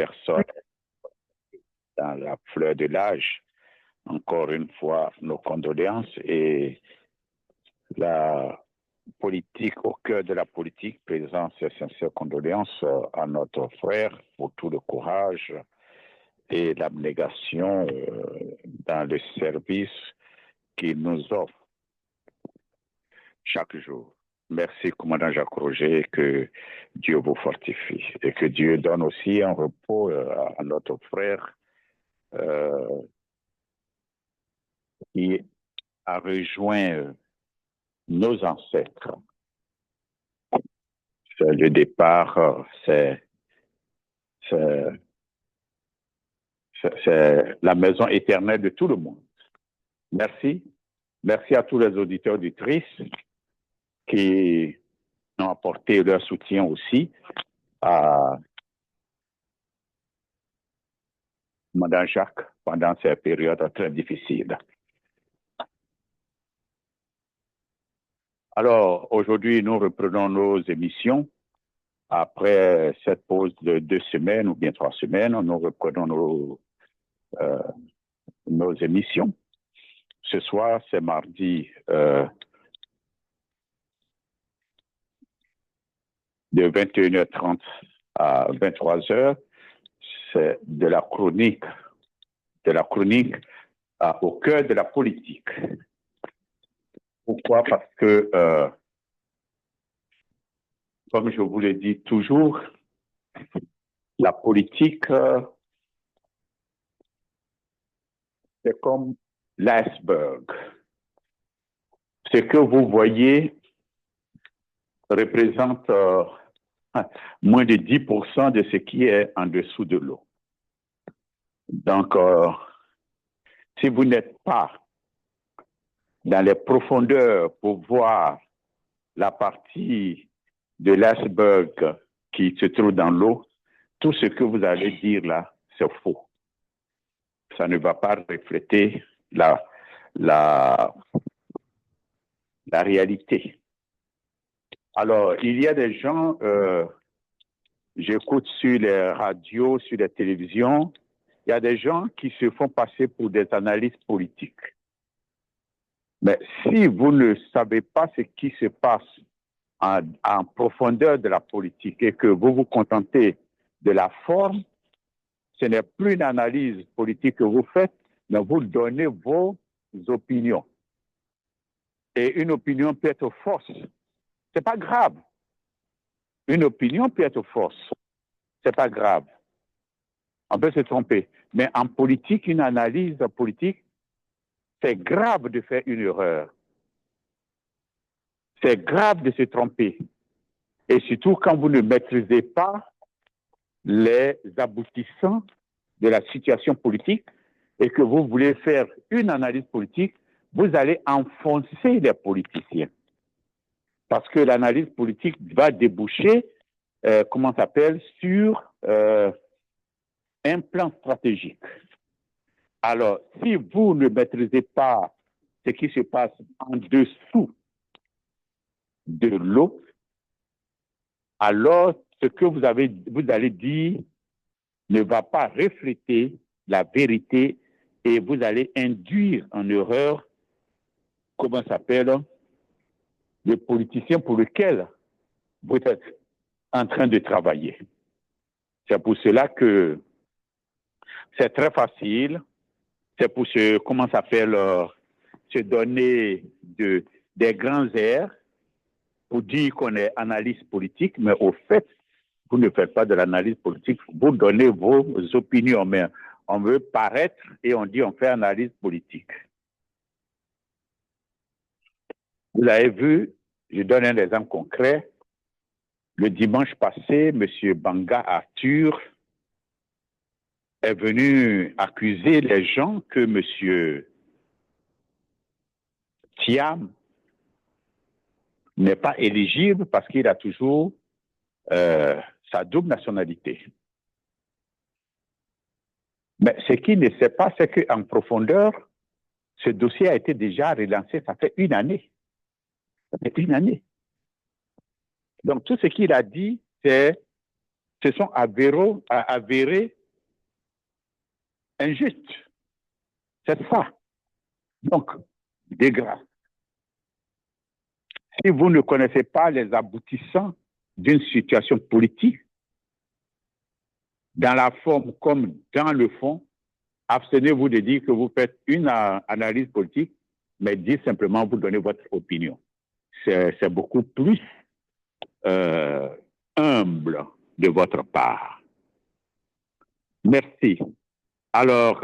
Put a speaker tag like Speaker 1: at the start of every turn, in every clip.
Speaker 1: personnes dans la fleur de l'âge. Encore une fois, nos condoléances et la politique, au cœur de la politique, présente ses sincères condoléances à notre frère pour tout le courage et l'abnégation dans le service qu'il nous offre chaque jour. Merci, commandant Jacques Roger, que Dieu vous fortifie et que Dieu donne aussi un repos à notre frère qui a rejoint nos ancêtres. Le départ, c'est la maison éternelle de tout le monde. Merci. Merci à tous les auditeurs auditrices qui ont apporté leur soutien aussi à Mme Jacques pendant ces périodes très difficiles. Alors, aujourd'hui, nous reprenons nos émissions. Après cette pause de 2 semaines ou bien 3 semaines, nous reprenons nos émissions. Ce soir, c'est mardi de 21h30 à 23h. C'est de la chronique au cœur de la politique. Pourquoi? Parce que, comme je vous l'ai dit toujours, la politique, c'est comme l'iceberg. Ce que vous voyez représente moins de 10% de ce qui est en dessous de l'eau. Donc, si vous n'êtes pas dans les profondeurs pour voir la partie de l'iceberg qui se trouve dans l'eau, tout ce que vous allez dire là, c'est faux. Ça ne va pas refléter la réalité. Alors, il y a des gens, j'écoute sur les radios, sur les télévisions, il y a des gens qui se font passer pour des analystes politiques. Mais si vous ne savez pas ce qui se passe en profondeur de la politique et que vous vous contentez de la forme, ce n'est plus une analyse politique que vous faites, mais vous donnez vos opinions. Et une opinion peut être fausse. C'est pas grave. Une opinion peut être fausse. C'est pas grave. On peut se tromper. Mais en politique, une analyse politique, c'est grave de faire une erreur. C'est grave de se tromper. Et surtout quand vous ne maîtrisez pas les aboutissants de la situation politique et que vous voulez faire une analyse politique, vous allez enfoncer les politiciens. Parce que l'analyse politique va déboucher, sur un plan stratégique. Alors, si vous ne maîtrisez pas ce qui se passe en dessous de l'eau, alors ce que vous allez dire ne va pas refléter la vérité et vous allez induire en erreur, le politicien pour lequel vous êtes en train de travailler. C'est pour cela que c'est très facile, c'est pour se donner des grands airs pour dire qu'on est analyste politique, mais au fait, vous ne faites pas de l'analyse politique, vous donnez vos opinions, mais on veut paraître et on dit on fait analyse politique. Vous avez vu, je donne un exemple concret. Le dimanche passé, M. Banga Arthur est venu accuser les gens que M. Thiam n'est pas éligible parce qu'il a toujours sa double nationalité. Mais ce qu'il ne sait pas, c'est qu'en profondeur, ce dossier a été déjà relancé, ça fait 1 année. Ça fait 1 année. Donc tout ce qu'il a dit, c'est se sont avérés injustes. C'est ça. Donc, de grâce, si vous ne connaissez pas les aboutissants d'une situation politique, dans la forme comme dans le fond, abstenez-vous de dire que vous faites une analyse politique, mais dites simplement, vous donnez votre opinion. C'est beaucoup plus humble de votre part. Merci. Alors,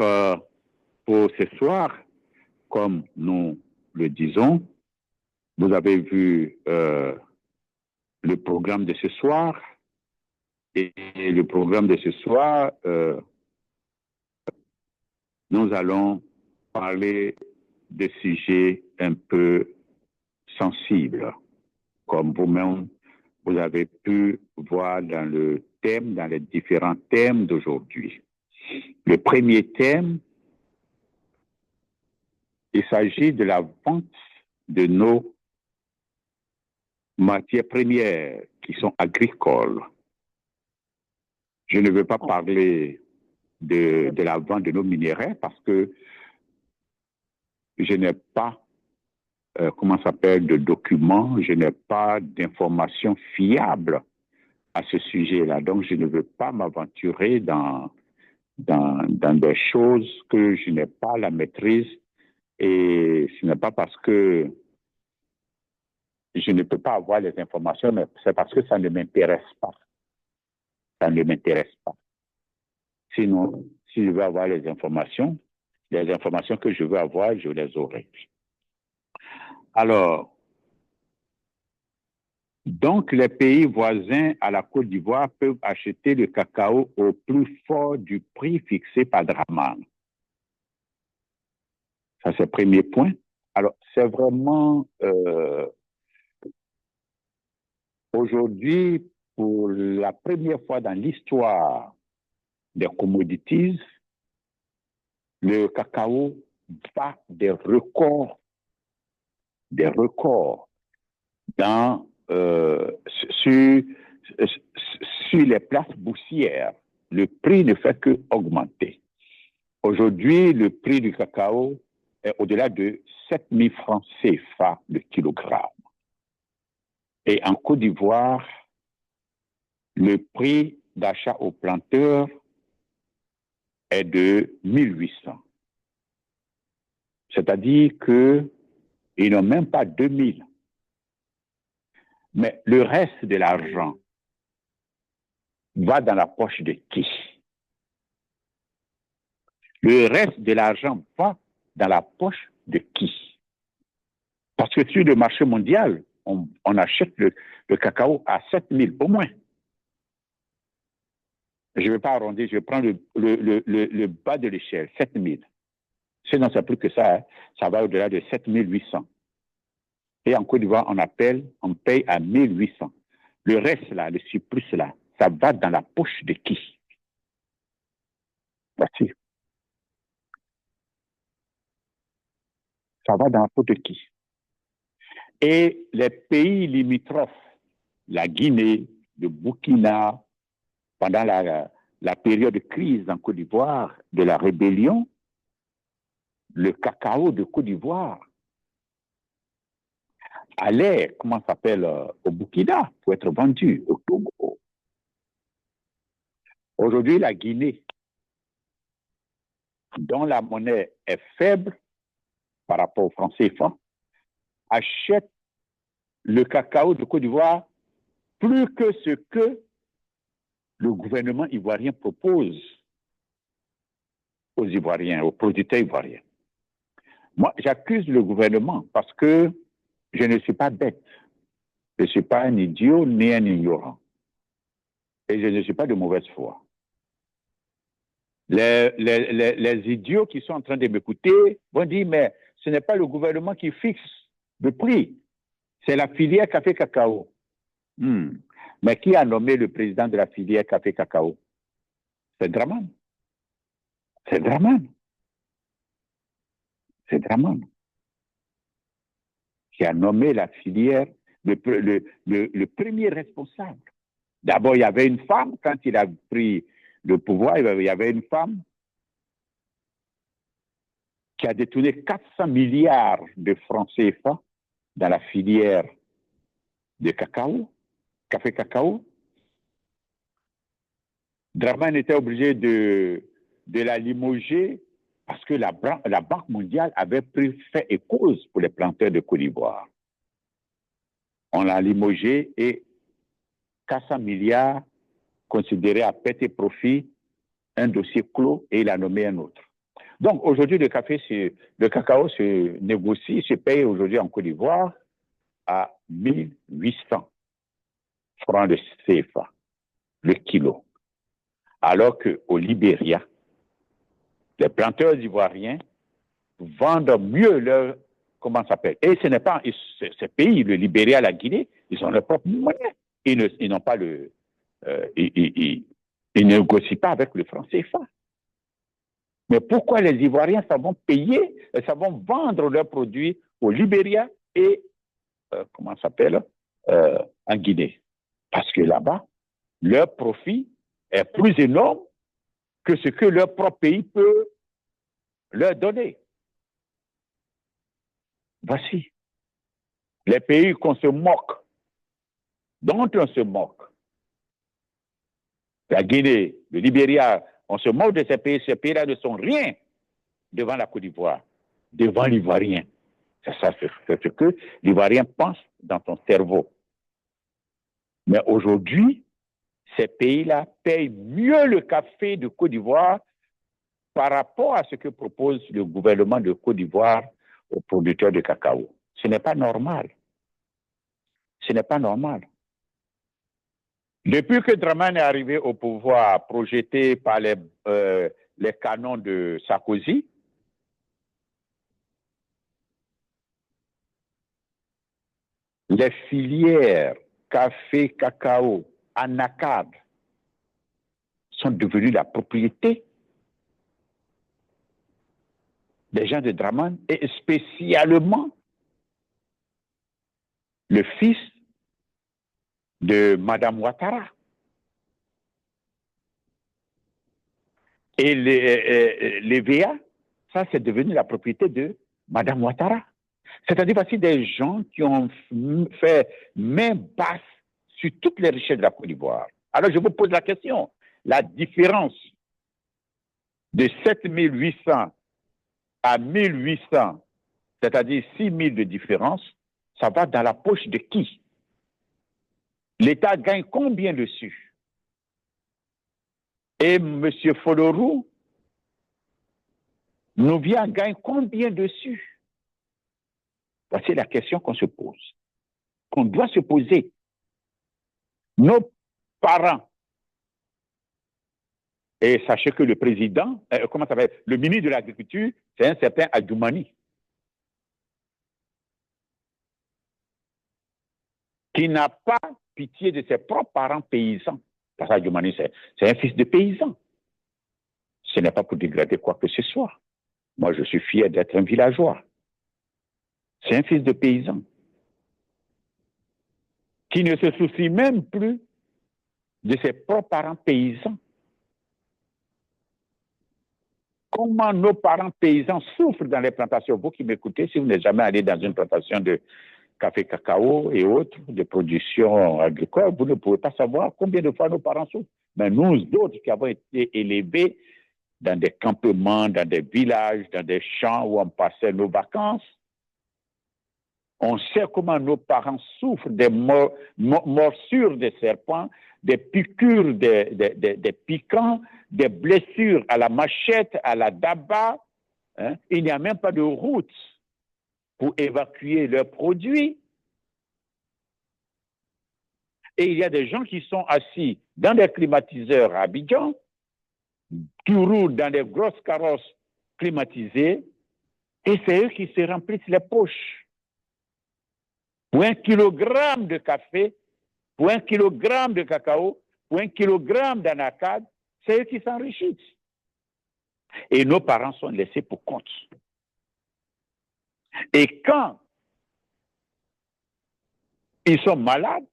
Speaker 1: pour ce soir, comme nous le disons, vous avez vu le programme de ce soir. Et le programme de ce soir, nous allons parler de sujets un peu sensibles, comme vous-même, vous avez pu voir dans le thème, dans les différents thèmes d'aujourd'hui. Le premier thème, il s'agit de la vente de nos matières premières qui sont agricoles. Je ne veux pas parler de la vente de nos minéraux parce que je n'ai pas, de documents, je n'ai pas d'informations fiables à ce sujet-là. Donc, je ne veux pas m'aventurer dans des choses que je n'ai pas la maîtrise et ce n'est pas parce que je ne peux pas avoir les informations, mais c'est parce que ça ne m'intéresse pas. Ça ne m'intéresse pas. Sinon, si je veux avoir les informations que je veux avoir, je les aurai. Alors, donc les pays voisins à la Côte d'Ivoire peuvent acheter le cacao au plus fort du prix fixé par Draman. Ça, c'est le premier point. Alors, c'est vraiment aujourd'hui, pour la première fois dans l'histoire des commodities, le cacao bat des records dans, sur les places boursières. Le prix ne fait qu'augmenter. Aujourd'hui, le prix du cacao est au-delà de 7 000 francs CFA le kilogramme. Et en Côte d'Ivoire, le prix d'achat au planteur est de 1800. C'est-à-dire qu'ils n'ont même pas 2000. Mais le reste de l'argent va dans la poche de qui? Le reste de l'argent va dans la poche de qui? Parce que sur le marché mondial, on achète le cacao à 7000 au moins. Je ne vais pas arrondir, je prends le bas de l'échelle, 7000. Sinon, c'est plus que ça, hein. Ça va au-delà de 7800. Et en Côte d'Ivoire, on paye à 1800. Le reste là, le surplus là, ça va dans la poche de qui? Merci. Ça va dans la poche de qui? Et les pays limitrophes, la Guinée, le Burkina, pendant la période de crise en Côte d'Ivoire, de la rébellion, le cacao de Côte d'Ivoire allait, au Burkina pour être vendu au Togo. Aujourd'hui, la Guinée, dont la monnaie est faible par rapport au franc CFA, achète le cacao de Côte d'Ivoire plus que ce que le gouvernement ivoirien propose aux Ivoiriens, aux producteurs ivoiriens. Moi, j'accuse le gouvernement parce que je ne suis pas bête. Je ne suis pas un idiot ni un ignorant. Et je ne suis pas de mauvaise foi. Les idiots qui sont en train de m'écouter vont dire, mais ce n'est pas le gouvernement qui fixe le prix. C'est la filière café-cacao. Mais qui a nommé le président de la filière café-cacao? C'est Draman. C'est Draman. C'est Draman qui a nommé la filière, le premier responsable. D'abord, il y avait une femme, quand il a pris le pouvoir, il y avait une femme qui a détourné 400 milliards de francs CFA dans la filière de cacao, café cacao. Dramane était obligé de la limoger parce que la Banque mondiale avait pris fait et cause pour les planteurs de Côte d'Ivoire. On l'a limogé et 400 milliards considérés à perte et profit, un dossier clos et il a nommé un autre. Donc aujourd'hui, le cacao se négocie, se paye aujourd'hui en Côte d'Ivoire à 1800 francs de CFA le kilo. Alors qu'au Libéria, les planteurs ivoiriens vendent mieux leur, comment ça s'appelle. Et ce n'est pas, ces pays, le Libéria, la Guinée, ils ont leur propre monnaie. Ils n'ont pas ils ne négocient pas avec le franc CFA. Mais pourquoi les Ivoiriens savent payer, savent vendre leurs produits au Libéria et, comment ça s'appelle, en Guinée? Parce que là-bas, leur profit est plus énorme que ce que leur propre pays peut leur donner. Voici. Les pays qu'on se moque, dont on se moque. La Guinée, le Libéria, on se moque de ces pays. Ces pays-là ne sont rien devant la Côte d'Ivoire, devant l'Ivoirien. C'est ça, c'est ce que l'Ivoirien pense dans son cerveau. Mais aujourd'hui, ces pays-là payent mieux le café de Côte d'Ivoire par rapport à ce que propose le gouvernement de Côte d'Ivoire aux producteurs de cacao. Ce n'est pas normal. Ce n'est pas normal. Depuis que Dramane est arrivé au pouvoir, projeté par les canons de Sarkozy, les filières café, cacao, anacarde sont devenues la propriété des gens de Dramane et spécialement le fils de Madame Ouattara. Et les VA, ça c'est devenu la propriété de Madame Ouattara. C'est-à-dire voici des gens qui ont fait main basse sur toutes les richesses de la Côte d'Ivoire. Alors je vous pose la question, la différence de 7800 à 1800, c'est-à-dire 6000 de différence, ça va dans la poche de qui? L'État gagne combien dessus? Et M. Folorou nous gagne combien dessus? Voici la question qu'on se pose, qu'on doit se poser. Nos parents, et sachez que le président, comment ça s'appelle, le ministre de l'Agriculture, c'est un certain Adjoumani, qui n'a pas pitié de ses propres parents paysans. Parce que Adjoumani, c'est un fils de paysan. Ce n'est pas pour dégrader quoi que ce soit. Moi, je suis fier d'être un villageois. C'est un fils de paysan qui ne se soucie même plus de ses propres parents paysans. Comment nos parents paysans souffrent dans les plantations. Vous qui m'écoutez, si vous n'êtes jamais allé dans une plantation de café, cacao et autres, de production agricole, vous ne pouvez pas savoir combien de fois nos parents souffrent. Mais nous autres qui avons été élevés dans des campements, dans des villages, dans des champs où on passait nos vacances, on sait comment nos parents souffrent des morsures des serpents, des piqûres des piquants, des blessures à la machette, à la daba. Hein? Il n'y a même pas de route pour évacuer leurs produits. Et il y a des gens qui sont assis dans des climatiseurs à Abidjan, qui roulent dans des grosses carrosses climatisées, et c'est eux qui se remplissent les poches. Pour 1 kilogramme de café, pour 1 kilogramme de cacao, pour 1 kilogramme d'anacarde, c'est eux qui s'enrichissent. Et nos parents sont laissés pour compte. Et quand ils sont malades,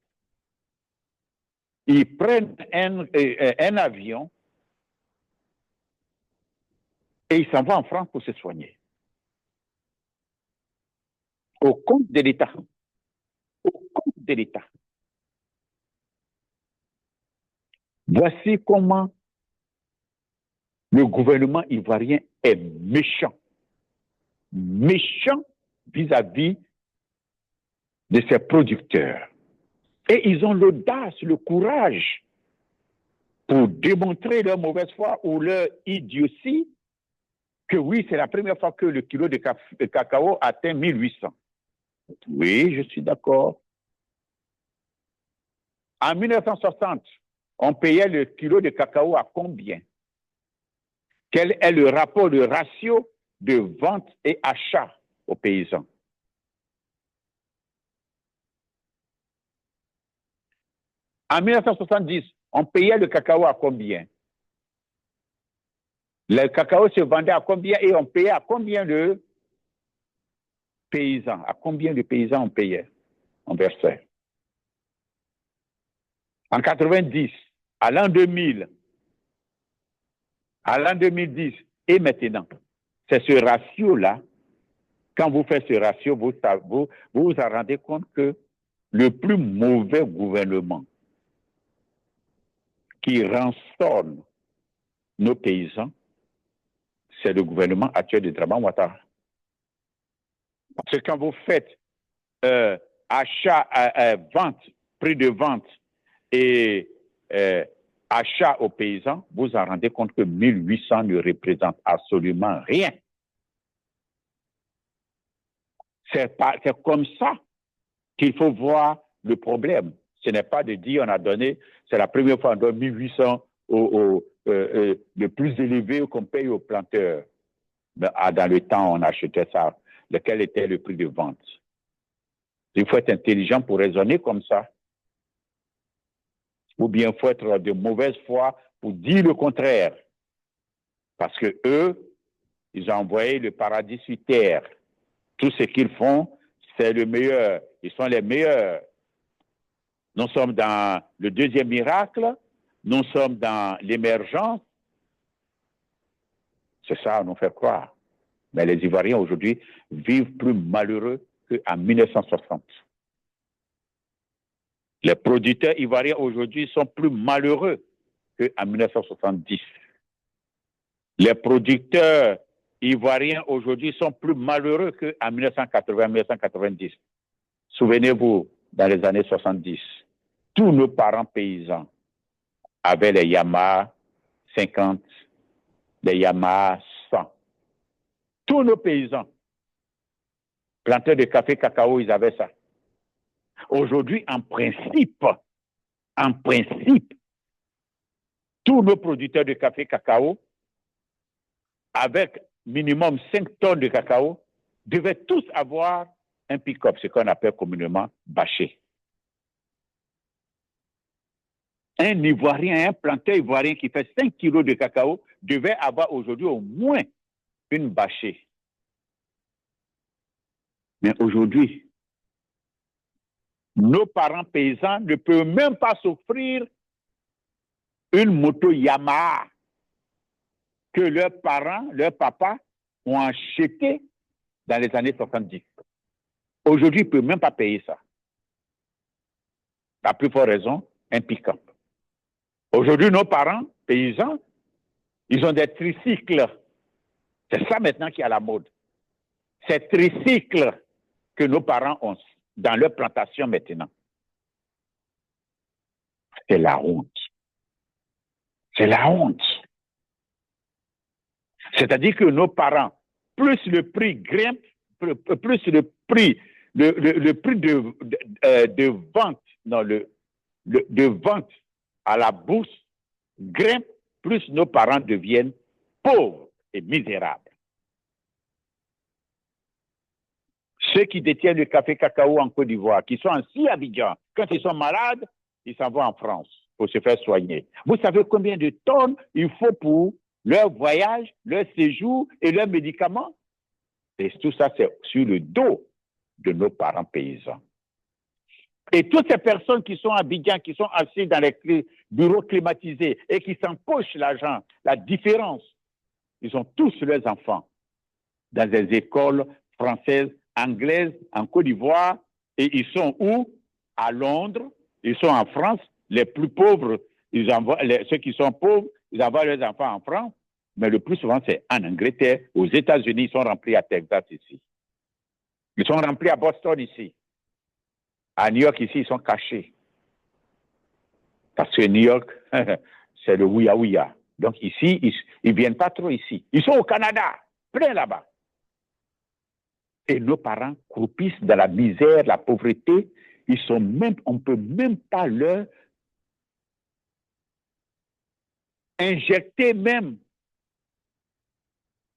Speaker 1: Ils prennent un avion et ils s'en vont en France pour se soigner. Au compte de l'État. Au compte de l'État. Voici comment le gouvernement ivoirien est méchant. Méchant vis-à-vis de ses producteurs. Et ils ont l'audace, le courage pour démontrer leur mauvaise foi ou leur idiotie que oui, c'est la première fois que le kilo de cacao atteint 1800. Oui, je suis d'accord. En 1960, on payait le kilo de cacao à combien? Quel est le rapport, le ratio de vente et achat aux paysans? En 1970, on payait le cacao à combien? Le cacao se vendait à combien et on payait à combien de paysans? À combien de paysans on payait? On versait. En 90, à l'an 2000, à l'an 2010 et maintenant, c'est ce ratio-là. Quand vous faites ce ratio, vous vous rendez compte que le plus mauvais gouvernement qui rançonne nos paysans, c'est le gouvernement actuel de Dramane Ouattara. Parce que quand vous faites achat, vente, prix de vente et achat aux paysans, vous en rendez compte que 1800 ne représente absolument rien. C'est comme ça qu'il faut voir le problème. Ce n'est pas de dire on a donné, c'est la première fois on donne 1800 le plus élevé qu'on paye aux planteurs. Mais, dans le temps, on achetait ça. Lequel était le prix de vente? Il faut être intelligent pour raisonner comme ça. Ou bien il faut être de mauvaise foi pour dire le contraire. Parce que eux, ils ont envoyé le paradis sur terre. Tout ce qu'ils font, c'est le meilleur. Ils sont les meilleurs. Nous sommes dans le deuxième miracle. Nous sommes dans l'émergence. C'est ça, nous fait croire. Mais les Ivoiriens aujourd'hui vivent plus malheureux qu'en 1960. Les producteurs ivoiriens aujourd'hui sont plus malheureux qu'en 1970. Les producteurs ivoiriens aujourd'hui sont plus malheureux qu'en 1980-1990. Souvenez-vous, dans les années 70, tous nos parents paysans avaient les Yamaha 50, les Yamaha 100. Tous nos paysans, planteurs de café, cacao, ils avaient ça. Aujourd'hui, en principe, tous nos producteurs de café, cacao, avec minimum 5 tonnes de cacao, devaient tous avoir un pick-up, ce qu'on appelle communément bâché. Un Ivoirien, un planteur ivoirien qui fait 5 kilos de cacao devait avoir aujourd'hui au moins une bâchée. Mais aujourd'hui, nos parents paysans ne peuvent même pas s'offrir une moto Yamaha que leurs parents, leurs papas ont acheté dans les années 70. Aujourd'hui, ils ne peuvent même pas payer ça. La plus forte raison, un pick-up. Aujourd'hui, nos parents paysans, ils ont des tricycles. C'est ça maintenant qui est à la mode. Ces tricycles que nos parents ont dans leur plantation maintenant. C'est la honte. C'est la honte. C'est-à-dire que nos parents, plus le prix grimpe, plus le prix de vente, non, de vente à la bourse grimpe, plus nos parents deviennent pauvres et misérables. Ceux qui détiennent le café cacao en Côte d'Ivoire, qui sont assis à Abidjan, quand ils sont malades, ils s'en vont en France pour se faire soigner. Vous savez combien de tonnes il faut pour leur voyage, leur séjour et leurs médicaments? Et tout ça, c'est sur le dos de nos parents paysans. Et toutes ces personnes qui sont à Abidjan, qui sont assises dans les bureaux climatisés et qui s'empochent l'argent, la différence, ils ont tous leurs enfants dans des écoles françaises, anglaises, en Côte d'Ivoire, et ils sont où? À Londres, ils sont en France. Les plus pauvres, ceux qui sont pauvres, ils envoient leurs enfants en France, mais le plus souvent, c'est en Angleterre. Aux États-Unis, ils sont remplis à Texas ici. Ils sont remplis à Boston ici. À New York, ici, ils sont cachés. Parce que New York, c'est le ouïa-ouïa. Donc ici, ils ne viennent pas trop ici. Ils sont au Canada, plein là-bas. Et nos parents croupissent dans la misère, la pauvreté. On ne peut même pas leur injecter même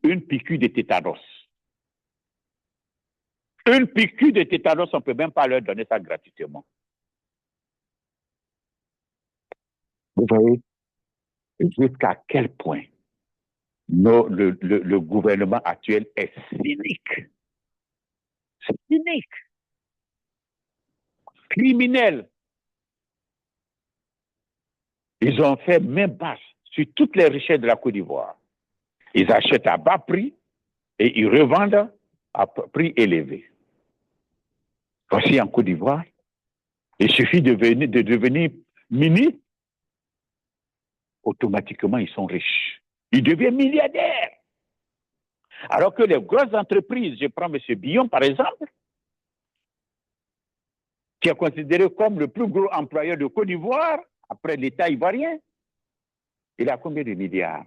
Speaker 1: une piqûre de tétanos. Une piqûre de tétanos, on ne peut même pas leur donner ça gratuitement. Vous voyez jusqu'à quel point le gouvernement actuel est cynique. C'est cynique. Criminel. Ils ont fait main basse sur toutes les richesses de la Côte d'Ivoire. Ils achètent à bas prix et ils revendent à prix élevé. Voici en Côte d'Ivoire, il suffit de devenir ministre, automatiquement ils sont riches. Ils deviennent milliardaires. Alors que les grosses entreprises, je prends M. Billon par exemple, qui est considéré comme le plus gros employeur de Côte d'Ivoire, après l'État ivoirien, il a combien de milliards?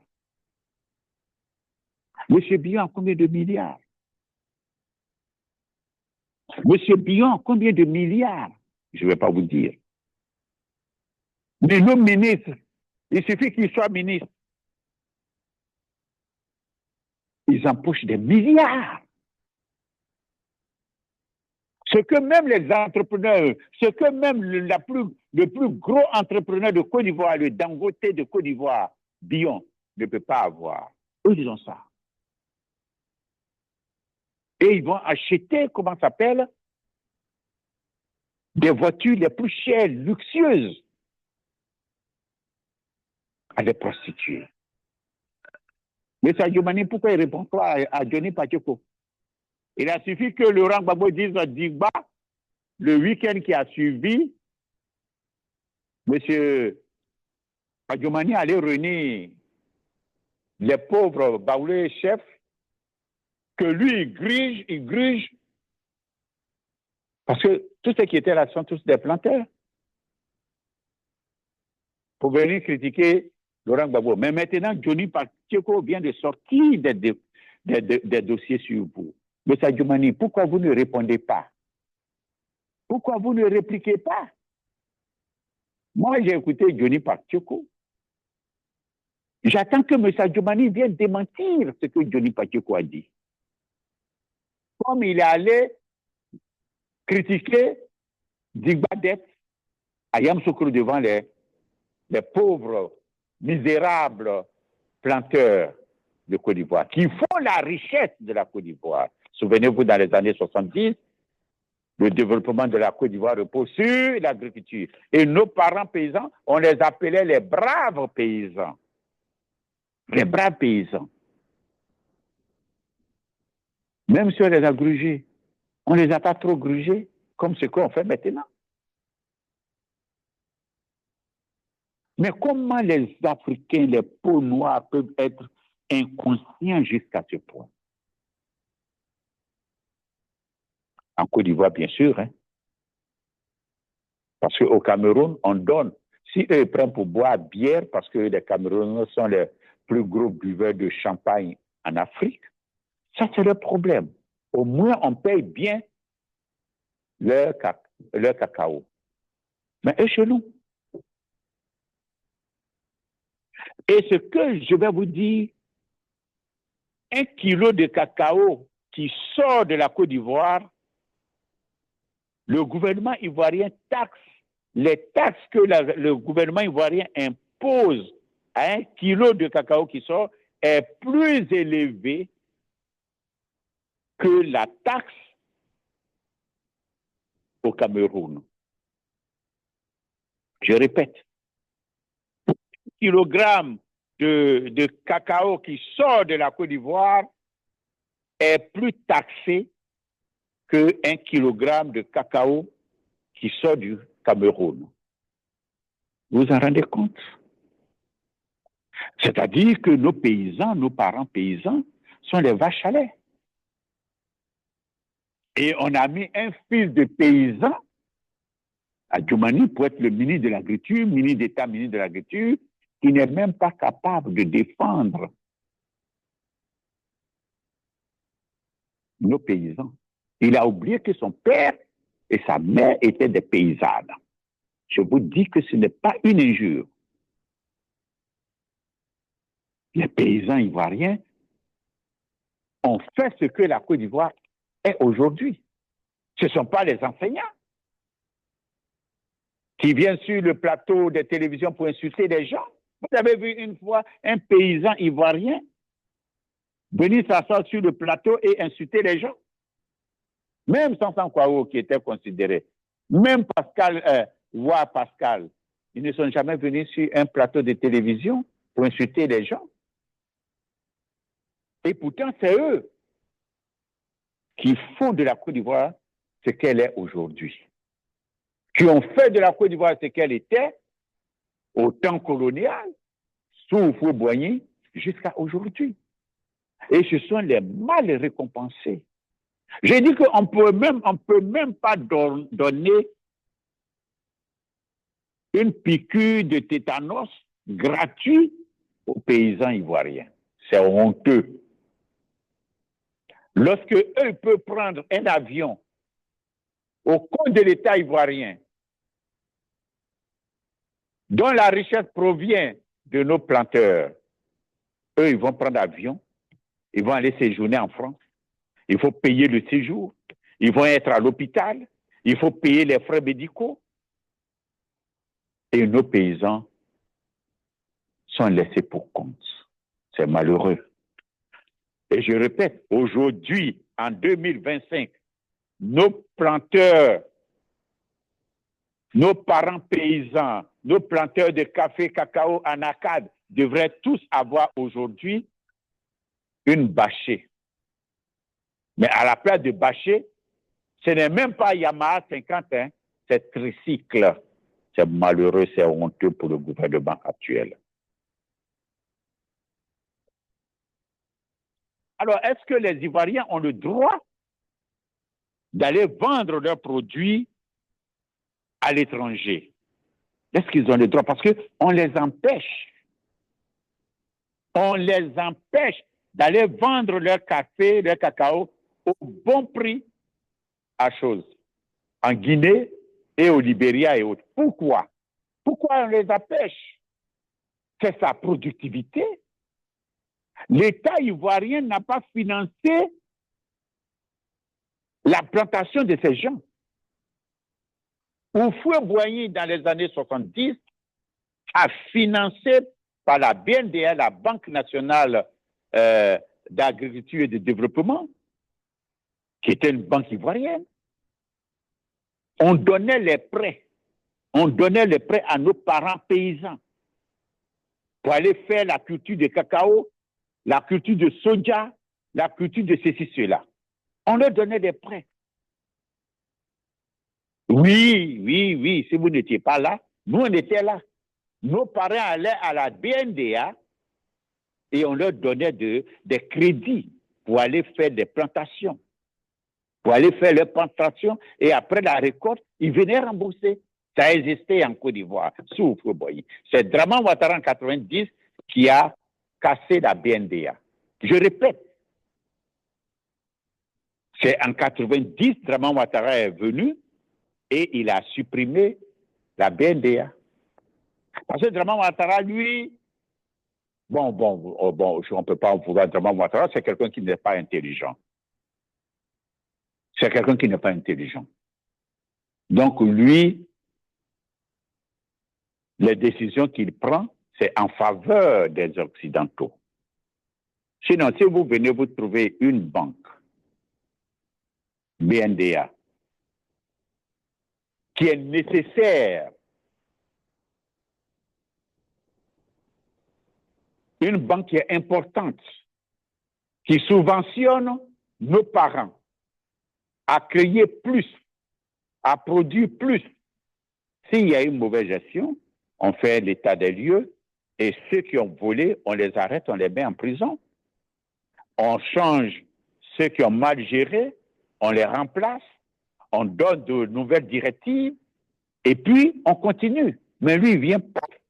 Speaker 1: M. Billon a combien de milliards? M. Billon, combien de milliards? Je ne vais pas vous dire. Mais nos ministres, il suffit qu'ils soient ministres. Ils empochent des milliards. Ce que même les entrepreneurs, ce que même le plus gros entrepreneur de Côte d'Ivoire, le Dangote de Côte d'Ivoire, Billon, ne peut pas avoir. Eux, ils ont ça. Et ils vont acheter, comment ça s'appelle, des voitures les plus chères, luxueuses, à des prostituées. Mais Sadio Mané, pourquoi il ne répond pas à Johnny Pacheco? Il a suffi que Laurent Gbagbo dise à Digba, le week-end qui a suivi, M. Sadio Mané allait réunir les pauvres baoulés chefs, que lui, il gruge, parce que tous ceux qui étaient là sont tous des planteurs, pour venir critiquer Laurent Gbagbo. Mais maintenant, Johnny Pacheco vient de sortir des dossiers sur vous. Mais Sadio Mané, pourquoi vous ne répondez pas? Pourquoi vous ne répliquez pas? Moi, j'ai écouté Johnny Pacheco. J'attends que M. Sadio Mané vienne démentir ce que Johnny Pacheco a dit. Comme il est allé critiquer Digbadet à Yamoussoukro devant les pauvres, misérables planteurs de Côte d'Ivoire, qui font la richesse de la Côte d'Ivoire. Souvenez-vous, dans les années 70, le développement de la Côte d'Ivoire repose sur l'agriculture. Et nos parents paysans, on les appelait les braves paysans. Les braves paysans. Même si on les a grugés, on ne les a pas trop grugés, comme ce qu'on fait maintenant. Mais comment les Africains, les peaux noires peuvent être inconscients jusqu'à ce point? En Côte d'Ivoire, bien sûr. Hein? Parce qu'au Cameroun, on donne. Si eux prennent pour boire bière, parce que les Camerounais sont les plus gros buveurs de champagne en Afrique, ça c'est le problème. Au moins, on paye bien leur cacao. Mais eux, chez nous. Et ce que je vais vous dire, 1 kilo de cacao qui sort de la Côte d'Ivoire, le gouvernement ivoirien taxe, les taxes que le gouvernement ivoirien impose à 1 kilo de cacao qui sort est plus élevée que la taxe au Cameroun. Je répète, un kilogramme de cacao qui sort de la Côte d'Ivoire est plus taxé qu'un kilogramme de cacao qui sort du Cameroun. Vous vous en rendez compte? C'est-à-dire que nos paysans, nos parents paysans, sont les vaches à lait. Et on a mis un fils de paysan à Djoumani pour être le ministre de l'Agriculture, ministre d'État, ministre de l'Agriculture, qui n'est même pas capable de défendre nos paysans. Il a oublié que son père et sa mère étaient des paysannes. Je vous dis que ce n'est pas une injure. Les paysans ivoiriens ont fait ce que la Côte d'Ivoire est aujourd'hui. Ce ne sont pas les enseignants qui viennent sur le plateau des télévisions pour insulter les gens. Vous avez vu une fois un paysan ivoirien venir s'asseoir sur le plateau et insulter les gens? Même Sansan Kouao, qui était considéré, même Pascal, Pascal, ils ne sont jamais venus sur un plateau de télévision pour insulter les gens. Et pourtant, c'est eux qui font de la Côte d'Ivoire ce qu'elle est aujourd'hui, qui ont fait de la Côte d'Ivoire ce qu'elle était au temps colonial, sous Houphouët-Boigny, jusqu'à aujourd'hui. Et ce sont les mal récompensés. J'ai dit qu'on peut même pas donner une piqûre de tétanos gratuite aux paysans ivoiriens. C'est honteux. Lorsque eux peuvent prendre un avion au compte de l'État ivoirien, dont la richesse provient de nos planteurs, eux, ils vont prendre l'avion, ils vont aller séjourner en France, il faut payer le séjour, ils vont être à l'hôpital, il faut payer les frais médicaux. Et nos paysans sont laissés pour compte. C'est malheureux. Et je répète, aujourd'hui, en 2025, nos planteurs, nos parents paysans, nos planteurs de café, cacao, anacarde devraient tous avoir aujourd'hui une bâchée. Mais à la place de bâchée, ce n'est même pas Yamaha 50, hein, c'est tricycle. C'est malheureux, c'est honteux pour le gouvernement actuel. Alors, est-ce que les Ivoiriens ont le droit d'aller vendre leurs produits à l'étranger? Est-ce qu'ils ont le droit? Parce qu'on les empêche. On les empêche d'aller vendre leur café, leur cacao au bon prix à chose, en Guinée et au Libéria et autres. Pourquoi? Pourquoi on les empêche? C'est sa productivité. L'État ivoirien n'a pas financé la plantation de ces gens. Houphouët-Boigny, dans les années 70, a financé par la BNDA, la Banque nationale d'agriculture et de développement, qui était une banque ivoirienne. On donnait les prêts. On donnait les prêts à nos parents paysans pour aller faire la culture de cacao, la culture de soja, la culture de ceci, cela. On leur donnait des prêts. Oui, si vous n'étiez pas là, nous on était là. Nos parents allaient à la BNDA et on leur donnait des crédits pour aller faire des plantations, pour aller faire leurs plantations, et après la récolte, ils venaient rembourser. Ça existait en Côte d'Ivoire, sous Houphouët-Boigny. C'est Draman Ouattara en 90 qui a cassé la BNDA. Je répète, c'est en 90, Draman Ouattara est venu et il a supprimé la BNDA. Parce que Draman Ouattara, lui, on ne peut pas en vouloir Draman Ouattara, c'est quelqu'un qui n'est pas intelligent. C'est quelqu'un qui n'est pas intelligent. Donc, lui, les décisions qu'il prend, c'est en faveur des Occidentaux. Sinon, si vous venez vous trouver une banque, BNDA, qui est nécessaire une banque qui est importante, qui subventionne nos parents à créer plus, à produire plus. S'il y a une mauvaise gestion, on fait l'état des lieux et ceux qui ont volé, on les arrête, on les met en prison. On change ceux qui ont mal géré, on les remplace, on donne de nouvelles directives et puis on continue. Mais lui, il vient,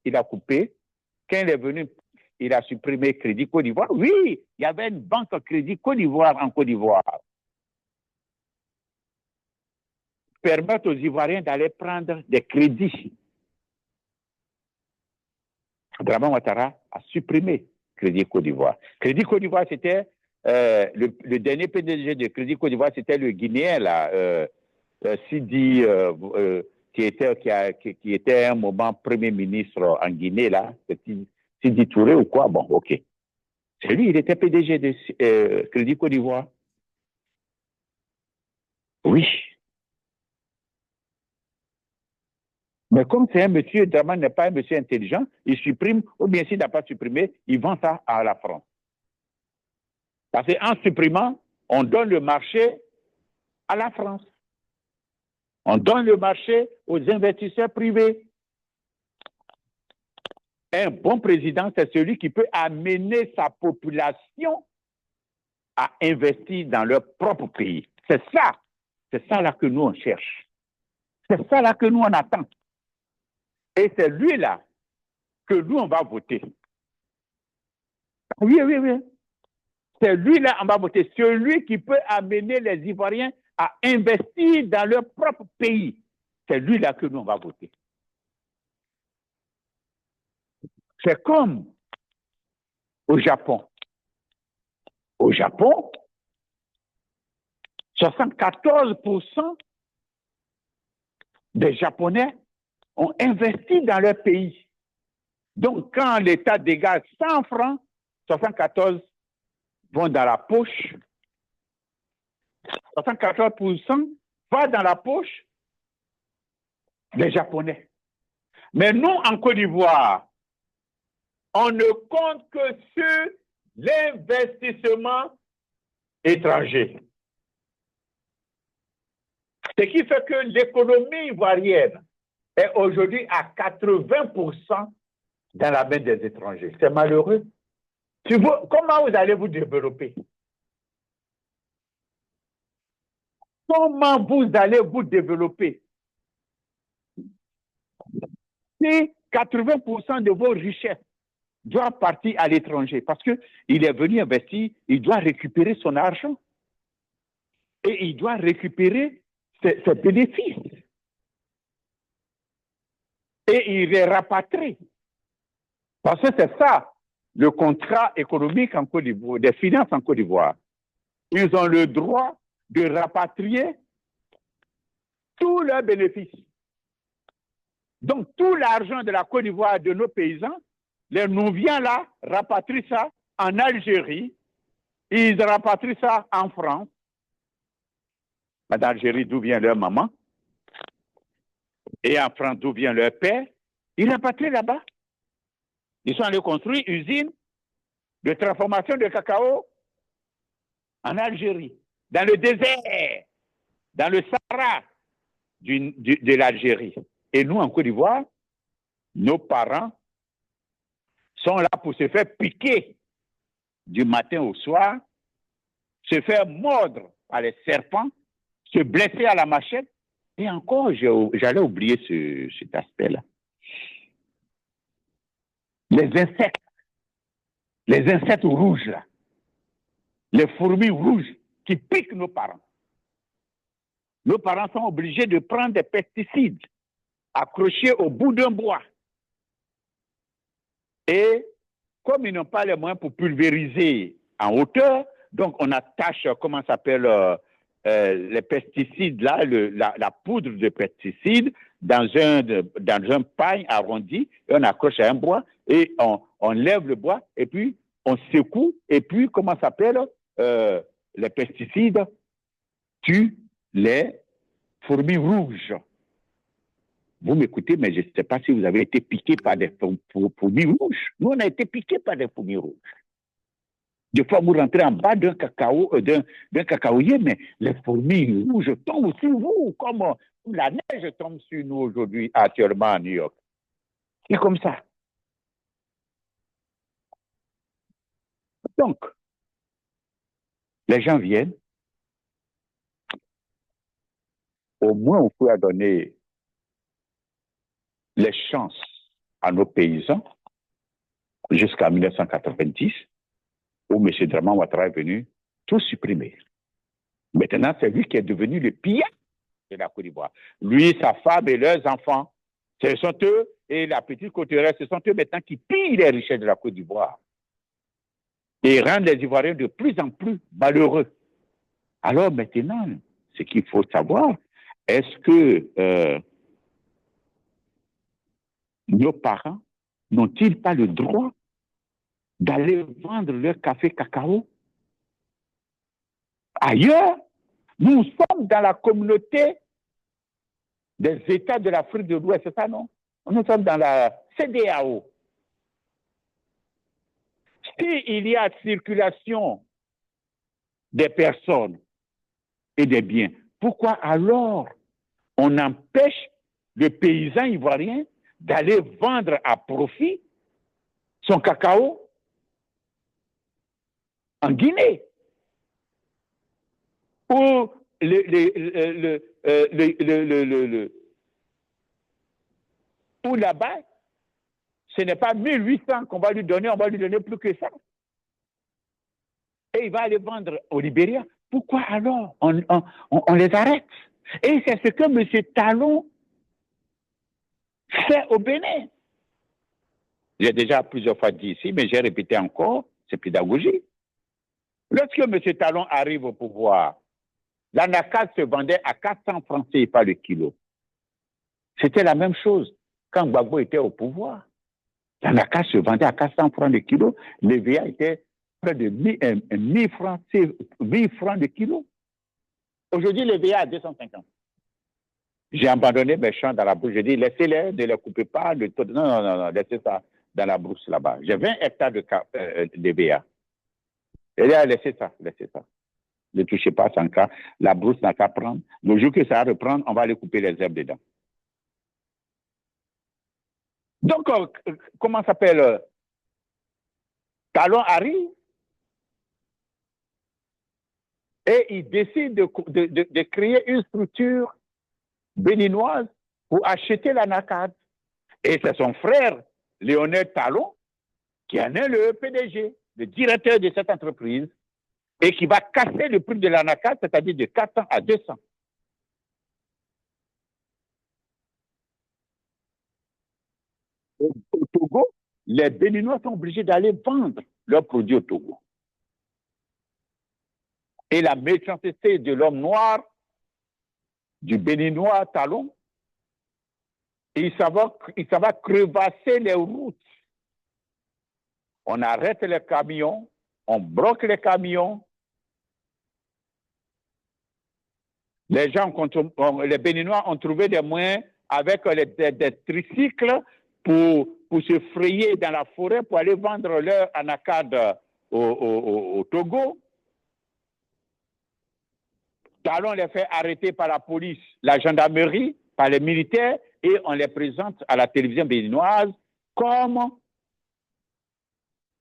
Speaker 1: il a coupé. Quand il est venu, il a supprimé Crédit Côte d'Ivoire. Oui, il y avait une banque Crédit Côte d'Ivoire en Côte d'Ivoire. Permettre aux Ivoiriens d'aller prendre des crédits. Dramane Ouattara a supprimé Crédit Côte d'Ivoire. Crédit Côte d'Ivoire, c'était le dernier PDG de Crédit Côte d'Ivoire, c'était le Guinéen, là, Sidi, qui était un moment Premier ministre en Guinée, là, Sidi Touré ou quoi. Bon, ok. C'est lui, il était PDG de Crédit Côte d'Ivoire. Oui. Mais comme c'est un monsieur, Dramane n'est pas un monsieur intelligent, il supprime, ou bien s'il n'a pas supprimé, il vend ça à la France. Parce qu'en supprimant, on donne le marché à la France. On donne le marché aux investisseurs privés. Un bon président, c'est celui qui peut amener sa population à investir dans leur propre pays. C'est ça là que nous on cherche. C'est ça là que nous on attend. Et c'est lui là que nous on va voter. Oui. C'est lui là on va voter. Celui qui peut amener les Ivoiriens à investir dans leur propre pays. C'est lui là que nous on va voter. C'est comme au Japon. Au Japon, 74% des Japonais ont investi dans leur pays. Donc, quand l'État dégage 100 francs, 74 vont dans la poche. 74% va dans la poche des Japonais. Mais nous, en Côte d'Ivoire, on ne compte que sur l'investissement étranger. Ce qui fait que l'économie ivoirienne est aujourd'hui à 80% dans la main des étrangers. C'est malheureux. Comment vous allez vous développer? Comment vous allez vous développer si 80% de vos richesses doivent partir à l'étranger? Parce qu'il est venu investir, il doit récupérer son argent et il doit récupérer ses bénéfices. Et il les rapatrie. Parce que c'est ça, le contrat économique en Côte d'Ivoire, des finances en Côte d'Ivoire. Ils ont le droit de rapatrier tous leurs bénéfices. Donc, tout l'argent de la Côte d'Ivoire, de nos paysans, nous vient là, rapatrient ça en Algérie, ils rapatrient ça en France. En Algérie, d'où vient leur maman, et en France, d'où vient leur père, ils rapatrient là-bas. Ils sont allés construire une usine de transformation de cacao en Algérie, dans le désert, dans le Sahara de l'Algérie. Et nous, en Côte d'Ivoire, nos parents sont là pour se faire piquer du matin au soir, se faire mordre par les serpents, se blesser à la machette. Et encore, j'allais oublier cet aspect-là. Les insectes rouges, là, les fourmis rouges qui piquent nos parents. Nos parents sont obligés de prendre des pesticides accrochés au bout d'un bois. Et comme ils n'ont pas les moyens pour pulvériser en hauteur, donc on attache, comment ça s'appelle, les pesticides, là, la poudre de pesticides dans un paille arrondi, et on accroche à un bois, et on lève le bois, et puis on secoue, et puis, comment ça s'appelle, les pesticides tuent les fourmis rouges. vous m'écoutez, mais je ne sais pas si vous avez été piqué par des fourmis rouges. Nous, on a été piqué par des fourmis rouges. Des fois, vous rentrez en bas d'un cacaoyer, mais les fourmis rouges tombent sur vous, comme la neige tombe sur nous aujourd'hui, actuellement à New York. C'est comme ça. Donc, les gens viennent, au moins on peut donner les chances à nos paysans jusqu'à 1990, où M. Draman Ouattara est venu tout supprimer. Maintenant, c'est lui qui est devenu le pire de la Côte d'Ivoire. Lui, sa femme et leurs enfants, ce sont eux, et la petite côtière, ce sont eux maintenant qui pillent les richesses de la Côte d'Ivoire et rendent les Ivoiriens de plus en plus malheureux. Alors maintenant, ce qu'il faut savoir, est-ce que nos parents n'ont-ils pas le droit d'aller vendre leur café cacao ailleurs? Nous sommes dans la communauté des États de l'Afrique de l'Ouest, c'est ça, non? Nous sommes dans la CEDEAO. S'il y a circulation des personnes et des biens, pourquoi alors on empêche le paysan ivoirien d'aller vendre à profit son cacao en Guinée? Ou ou là-bas, ce n'est pas 1800 qu'on va lui donner, on va lui donner plus que ça. Et il va aller vendre au Libéria. Pourquoi alors on les arrête? Et c'est ce que M. Talon fait au Bénin. J'ai déjà plusieurs fois dit ici, mais j'ai répété encore, c'est pédagogie. Lorsque M. Talon arrive au pouvoir, l'anacarde se vendait à 400 francs CFA le kilo. C'était la même chose quand Gbagbo était au pouvoir. L'anacarde se vendait à 400 francs le kilo, l'EVA était près de 1000 francs le kilo. Aujourd'hui, l'EVA à 250. J'ai abandonné mes champs dans la brousse. J'ai dit, laissez-les, ne les coupez pas. Non, laissez ça dans la brousse là-bas. J'ai 20 hectares d'EVA. Et là, laissez ça. Ne touchez pas sans cas. La brousse n'a qu'à prendre. Le jour que ça va reprendre, on va aller couper les herbes dedans. Donc, comment s'appelle? Talon arrive et il décide de créer une structure béninoise pour acheter l'anacarde. Et c'est son frère, Léonel Talon, qui en est le PDG, le directeur de cette entreprise, et qui va casser le prix de l'anacarde, c'est-à-dire de 400 à 200. Au Togo, les Béninois sont obligés d'aller vendre leurs produits au Togo. Et la méchanceté de l'homme noir, du Béninois Talon, il s'en va crevasser les routes. On arrête les camions, on bloque les camions. Les Béninois ont trouvé des moyens avec des tricycles pour se frayer dans la forêt pour aller vendre leur anacarde au Togo. Talon les fait arrêter par la police, la gendarmerie, par les militaires, et on les présente à la télévision béninoise comme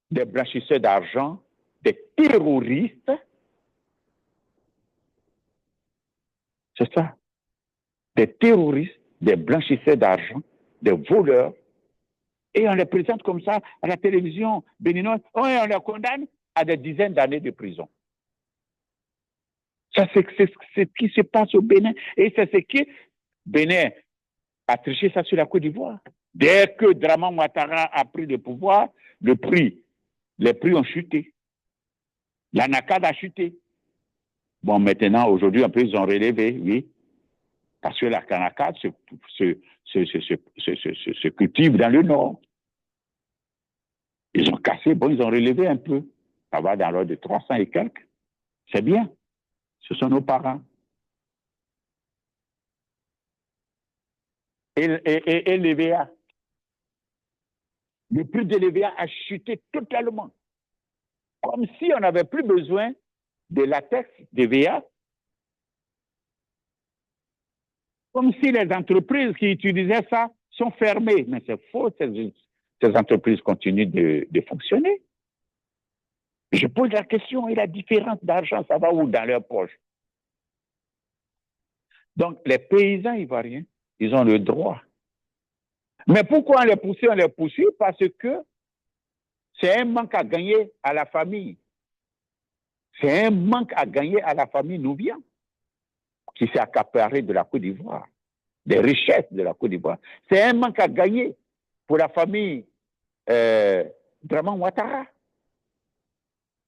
Speaker 1: des blanchisseurs d'argent, des terroristes. C'est ça. Des terroristes, des blanchisseurs d'argent, des voleurs. Et on les présente comme ça à la télévision béninoise. Et on les condamne à des dizaines d'années de prison. Ça, c'est ce qui se passe au Bénin. Et c'est ce qui Bénin a triché ça sur la Côte d'Ivoire. Dès que Draman Ouattara a pris le pouvoir, les prix ont chuté. L'anacarde a chuté. Bon, maintenant, aujourd'hui, un peu, ils ont relevé, oui. Parce que la anacarde se cultive dans le nord. Ils ont cassé, bon, ils ont relevé un peu. Ça va dans l'ordre de 300 et quelques. C'est bien. Ce sont nos parents. et l'EVA. Le prix de l'EVA a chuté totalement. Comme si on n'avait plus besoin de latex d'EVA. Comme si les entreprises qui utilisaient ça sont fermées. Mais c'est faux, ces entreprises continuent de fonctionner. Je pose la question, et la différence d'argent, ça va où dans leur poche? Donc, les paysans ivoiriens, ils ont le droit. Mais pourquoi on les poursuit? On les poursuit parce que c'est un manque à gagner à la famille. C'est un manque à gagner à la famille Nouvian qui s'est accaparée de la Côte d'Ivoire, des richesses de la Côte d'Ivoire. C'est un manque à gagner pour la famille Draman Ouattara.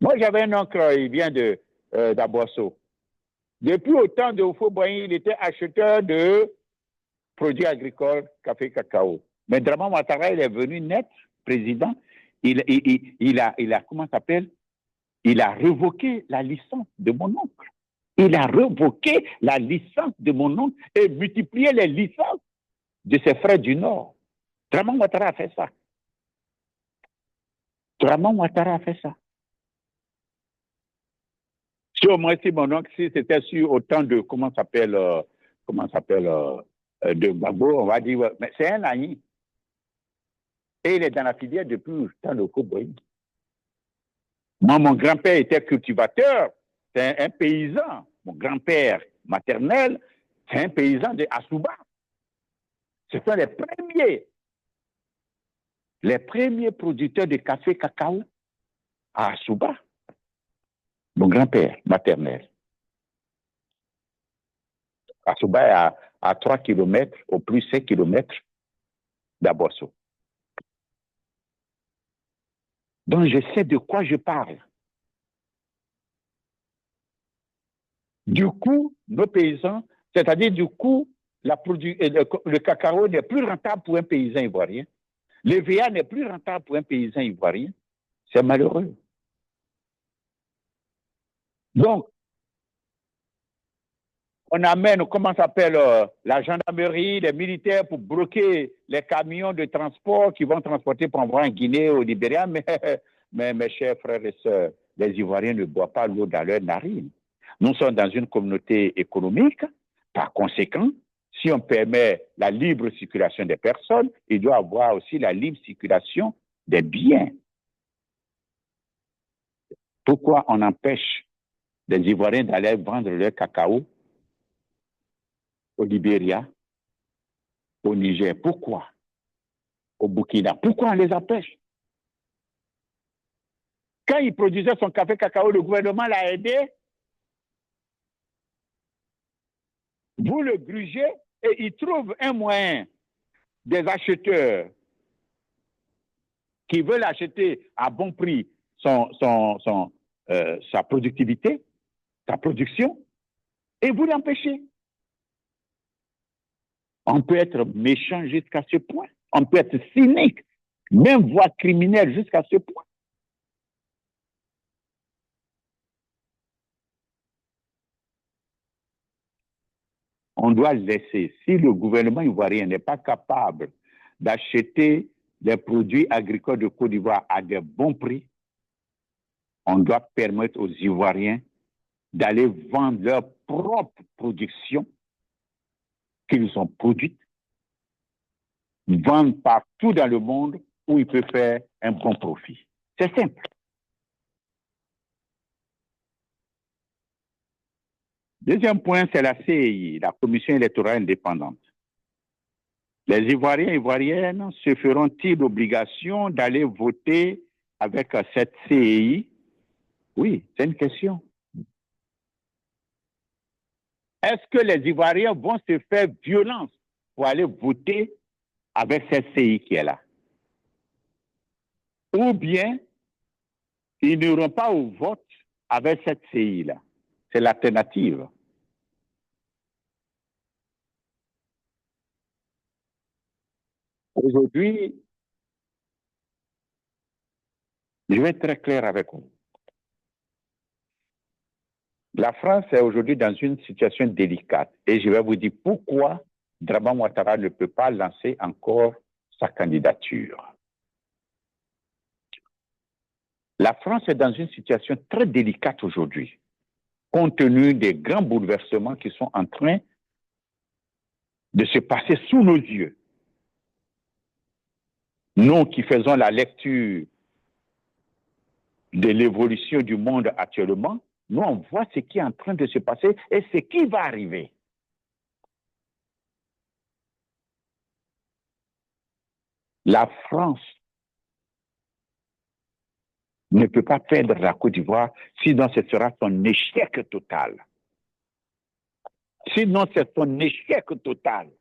Speaker 1: Moi, j'avais un oncle, il vient d'Abosso. Depuis autant de Oufo-Boigny, il était acheteur de produits agricoles, café, cacao. Mais Draman Ouattara, il est venu net président. Il a comment ça s'appelle? Il a révoqué la licence de mon oncle. Il a révoqué la licence de mon oncle et multiplié les licences de ses frères du Nord. Draman Ouattara a fait ça. Draman Ouattara a fait ça. Si au moins si mon oncle, si c'était sur autant de, comment s'appelle, de Gbagbo, on va dire, mais c'est un ami. Et il est dans la filière depuis le temps de Koboï. Moi, mon grand-père était cultivateur, c'est un paysan. Mon grand-père maternel, c'est un paysan de Assouba. Ce sont les premiers producteurs de café cacao à Assouba. Mon grand-père maternel. Assouba est à 3 km, au plus 5 km d'Abosso. Donc, je sais de quoi je parle. Du coup, nos paysans, c'est-à-dire du coup, le cacao n'est plus rentable pour un paysan ivoirien. Le VA n'est plus rentable pour un paysan ivoirien. C'est malheureux. Donc, on amène, comment ça s'appelle, la gendarmerie, les militaires pour bloquer les camions de transport qui vont transporter pour envoyer en Guinée, au Libéria. Mais mes chers frères et sœurs, les Ivoiriens ne boivent pas l'eau dans leurs narines. Nous sommes dans une communauté économique. Par conséquent, si on permet la libre circulation des personnes, il doit y avoir aussi la libre circulation des biens. Pourquoi on empêche les Ivoiriens d'aller vendre leur cacao au Libéria, au Niger? Pourquoi? Au Burkina? Pourquoi on les empêche? Quand il produisait son café cacao, le gouvernement l'a aidé. Vous le grugez et il trouve un moyen des acheteurs qui veulent acheter à bon prix sa productivité, sa production, et vous l'empêchez. On peut être méchant jusqu'à ce point. On peut être cynique, même voire criminel jusqu'à ce point. On doit laisser. Si le gouvernement ivoirien n'est pas capable d'acheter les produits agricoles de Côte d'Ivoire à de bons prix, on doit permettre aux Ivoiriens d'aller vendre leur propre production qu'ils ont produite, vendre partout dans le monde où ils peuvent faire un bon profit. C'est simple. Deuxième point, c'est la CEI, la Commission électorale indépendante. Les Ivoiriens et Ivoiriennes se feront-ils l'obligation d'aller voter avec cette CEI? Oui, c'est une question. Est-ce que les Ivoiriens vont se faire violence pour aller voter avec cette CEI qui est là? Ou bien, ils n'iront pas au vote avec cette CEI-là? C'est l'alternative. Aujourd'hui, je vais être très clair avec vous. La France est aujourd'hui dans une situation délicate et je vais vous dire pourquoi Dramane Ouattara ne peut pas lancer encore sa candidature. La France est dans une situation très délicate aujourd'hui, compte tenu des grands bouleversements qui sont en train de se passer sous nos yeux. Nous qui faisons la lecture de l'évolution du monde actuellement, nous on voit ce qui est en train de se passer et ce qui va arriver. La France ne peut pas perdre la Côte d'Ivoire, sinon ce sera son échec total. Sinon, c'est son échec total.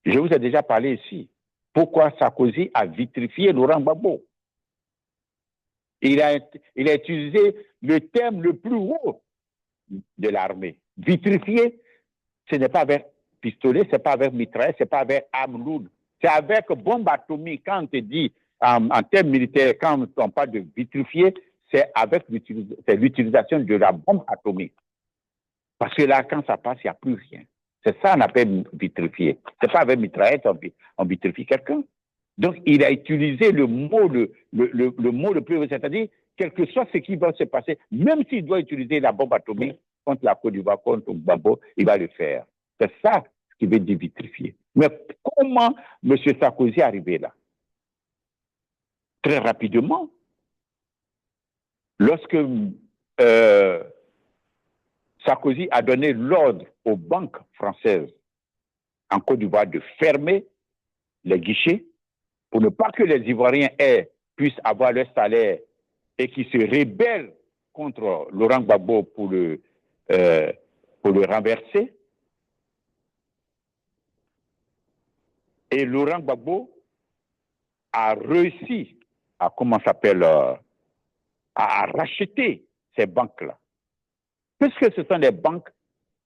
Speaker 1: Je vous ai déjà parlé ici. Pourquoi Sarkozy a vitrifié Laurent Gbagbo? Il a utilisé le terme le plus haut de l'armée. Vitrifié, ce n'est pas avec pistolet, ce n'est pas avec mitraillette, ce n'est pas avec arme lourde. C'est avec bombe atomique. Quand on te dit, en termes militaires, quand on parle de vitrifier, c'est avec l'utilisation de la bombe atomique. Parce que là, quand ça passe, il n'y a plus rien. C'est ça qu'on appelle vitrifier. Ce n'est pas avec mitraillette on vitrifie quelqu'un. Donc, il a utilisé le mot le plus, c'est-à-dire, quel que soit ce qui va se passer, même s'il doit utiliser la bombe atomique contre la Côte d'Ivoire, contre Gbagbo, il va le faire. C'est ça ce qui veut dire vitrifier. Mais comment M. Sarkozy est arrivé là? Très rapidement, lorsque Sarkozy a donné l'ordre aux banques françaises en Côte d'Ivoire de fermer les guichets pour ne pas que les Ivoiriens puissent avoir leur salaire et qui se rebellent contre Laurent Gbagbo pour le renverser. Et Laurent Gbagbo a réussi à, à racheter ces banques-là. Puisque ce sont des banques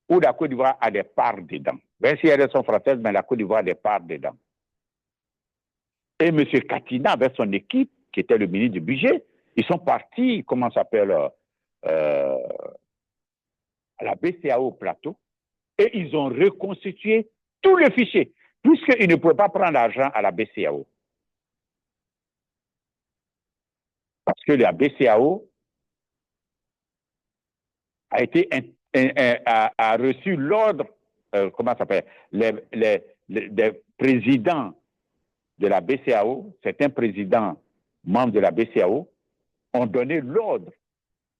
Speaker 1: où la Côte d'Ivoire a des parts dedans. Même si elles sont françaises, mais la Côte d'Ivoire a des parts dedans. Et M. Katina, avec son équipe, qui était le ministre du budget, ils sont partis, à la BCAO Plateau, et ils ont reconstitué tous les fichiers, puisqu'ils ne pouvaient pas prendre l'argent à la BCAO. Parce que la BCAO a reçu l'ordre, les présidents de la BCAO, certains présidents membres de la BCAO ont donné l'ordre,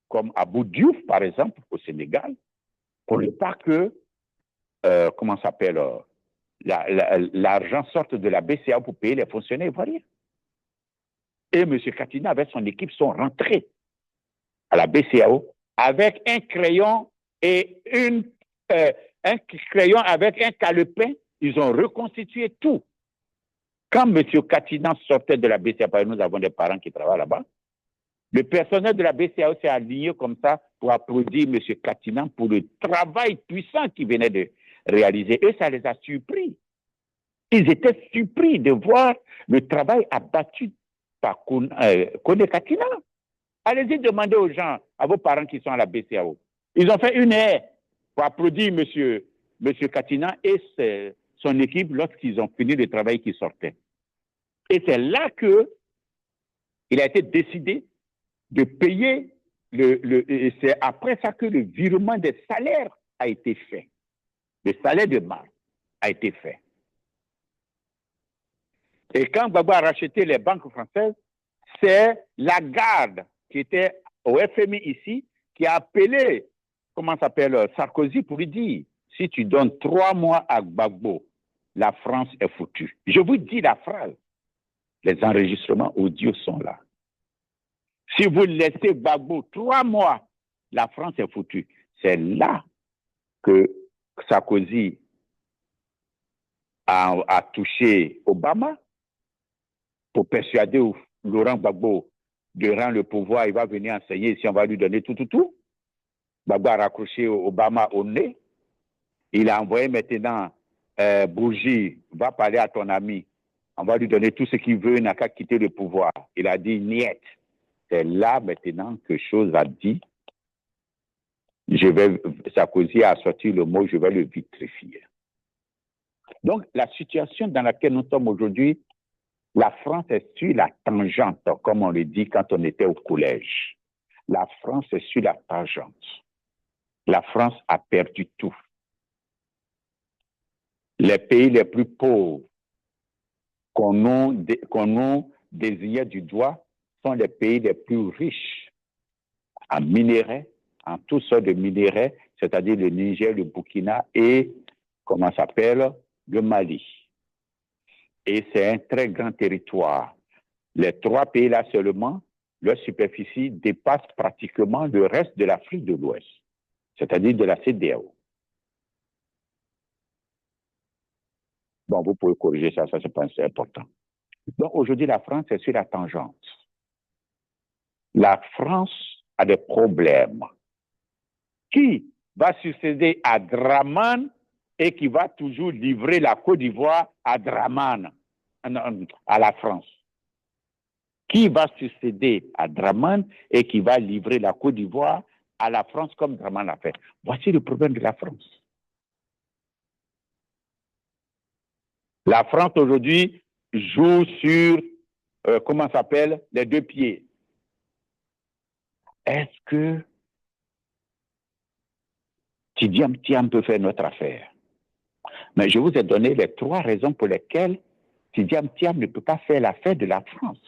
Speaker 1: comme Abou Diouf, par exemple, au Sénégal, pour ne pas que, l'argent sorte de la BCAO pour payer les fonctionnaires ivoiriens. Et M. Katina, avec son équipe, sont rentrés à la BCAO avec un crayon et un crayon avec un calepin. Ils ont reconstitué tout. Quand M. Katina sortait de la BCAO, nous avons des parents qui travaillent là-bas, le personnel de la BCAO s'est aligné comme ça pour applaudir M. Katina pour le travail puissant qu'il venait de réaliser. Et ça les a surpris. Ils étaient surpris de voir le travail abattu par Kone Katina. Allez-y demander aux gens, à vos parents qui sont à la BCAO. Ils ont fait une haie pour applaudir M. Katina et son équipe lorsqu'ils ont fini le travail qui sortait. Et c'est là qu'il a été décidé de payer, et c'est après ça que le virement des salaires a été fait. Le salaire de mars a été fait. Et quand Gbagbo a racheté les banques françaises, c'est Lagarde qui était au FMI ici, qui a appelé, Sarkozy pour lui dire, si tu donnes 3 mois à Gbagbo, la France est foutue. Je vous dis la phrase. Les enregistrements audio sont là. Si vous laissez Gbagbo 3 mois, la France est foutue. C'est là que Sarkozy a touché Obama pour persuader Laurent Gbagbo de rendre le pouvoir. Il va venir enseigner ici, on va lui donner tout. Gbagbo a raccroché Obama au nez. Il a envoyé maintenant Bourgi, va parler à ton ami. On va lui donner tout ce qu'il veut, il n'a qu'à quitter le pouvoir. Il a dit niet. C'est là maintenant que chose a dit. Sarkozy a sorti le mot, je vais le vitrifier. Donc, la situation dans laquelle nous sommes aujourd'hui, la France est sur la tangente, comme on le dit quand on était au collège. La France est sur la tangente. La France a perdu tout. Les pays les plus pauvres qu'on nous désignait du doigt sont les pays les plus riches en minerais, en toutes sortes de minerais, c'est-à-dire le Niger, le Burkina et, comment ça s'appelle, le Mali. Et c'est un très grand territoire. Les trois pays-là seulement, leur superficie dépasse pratiquement le reste de l'Afrique de l'Ouest, c'est-à-dire de la CEDEAO. Bon, vous pouvez corriger ça, ça c'est important. Donc aujourd'hui, la France est sur la tangente. La France a des problèmes. Qui va succéder à Draman et qui va toujours livrer la Côte d'Ivoire à Draman, à la France? Qui va succéder à Draman et qui va livrer la Côte d'Ivoire à la France comme Draman l'a fait? Voici le problème de la France. La France aujourd'hui joue sur, comment ça s'appelle, les deux pieds. Est-ce que Tidiane Thiam peut faire notre affaire? Mais je vous ai donné les trois raisons pour lesquelles Tidiane Thiam ne peut pas faire l'affaire de la France.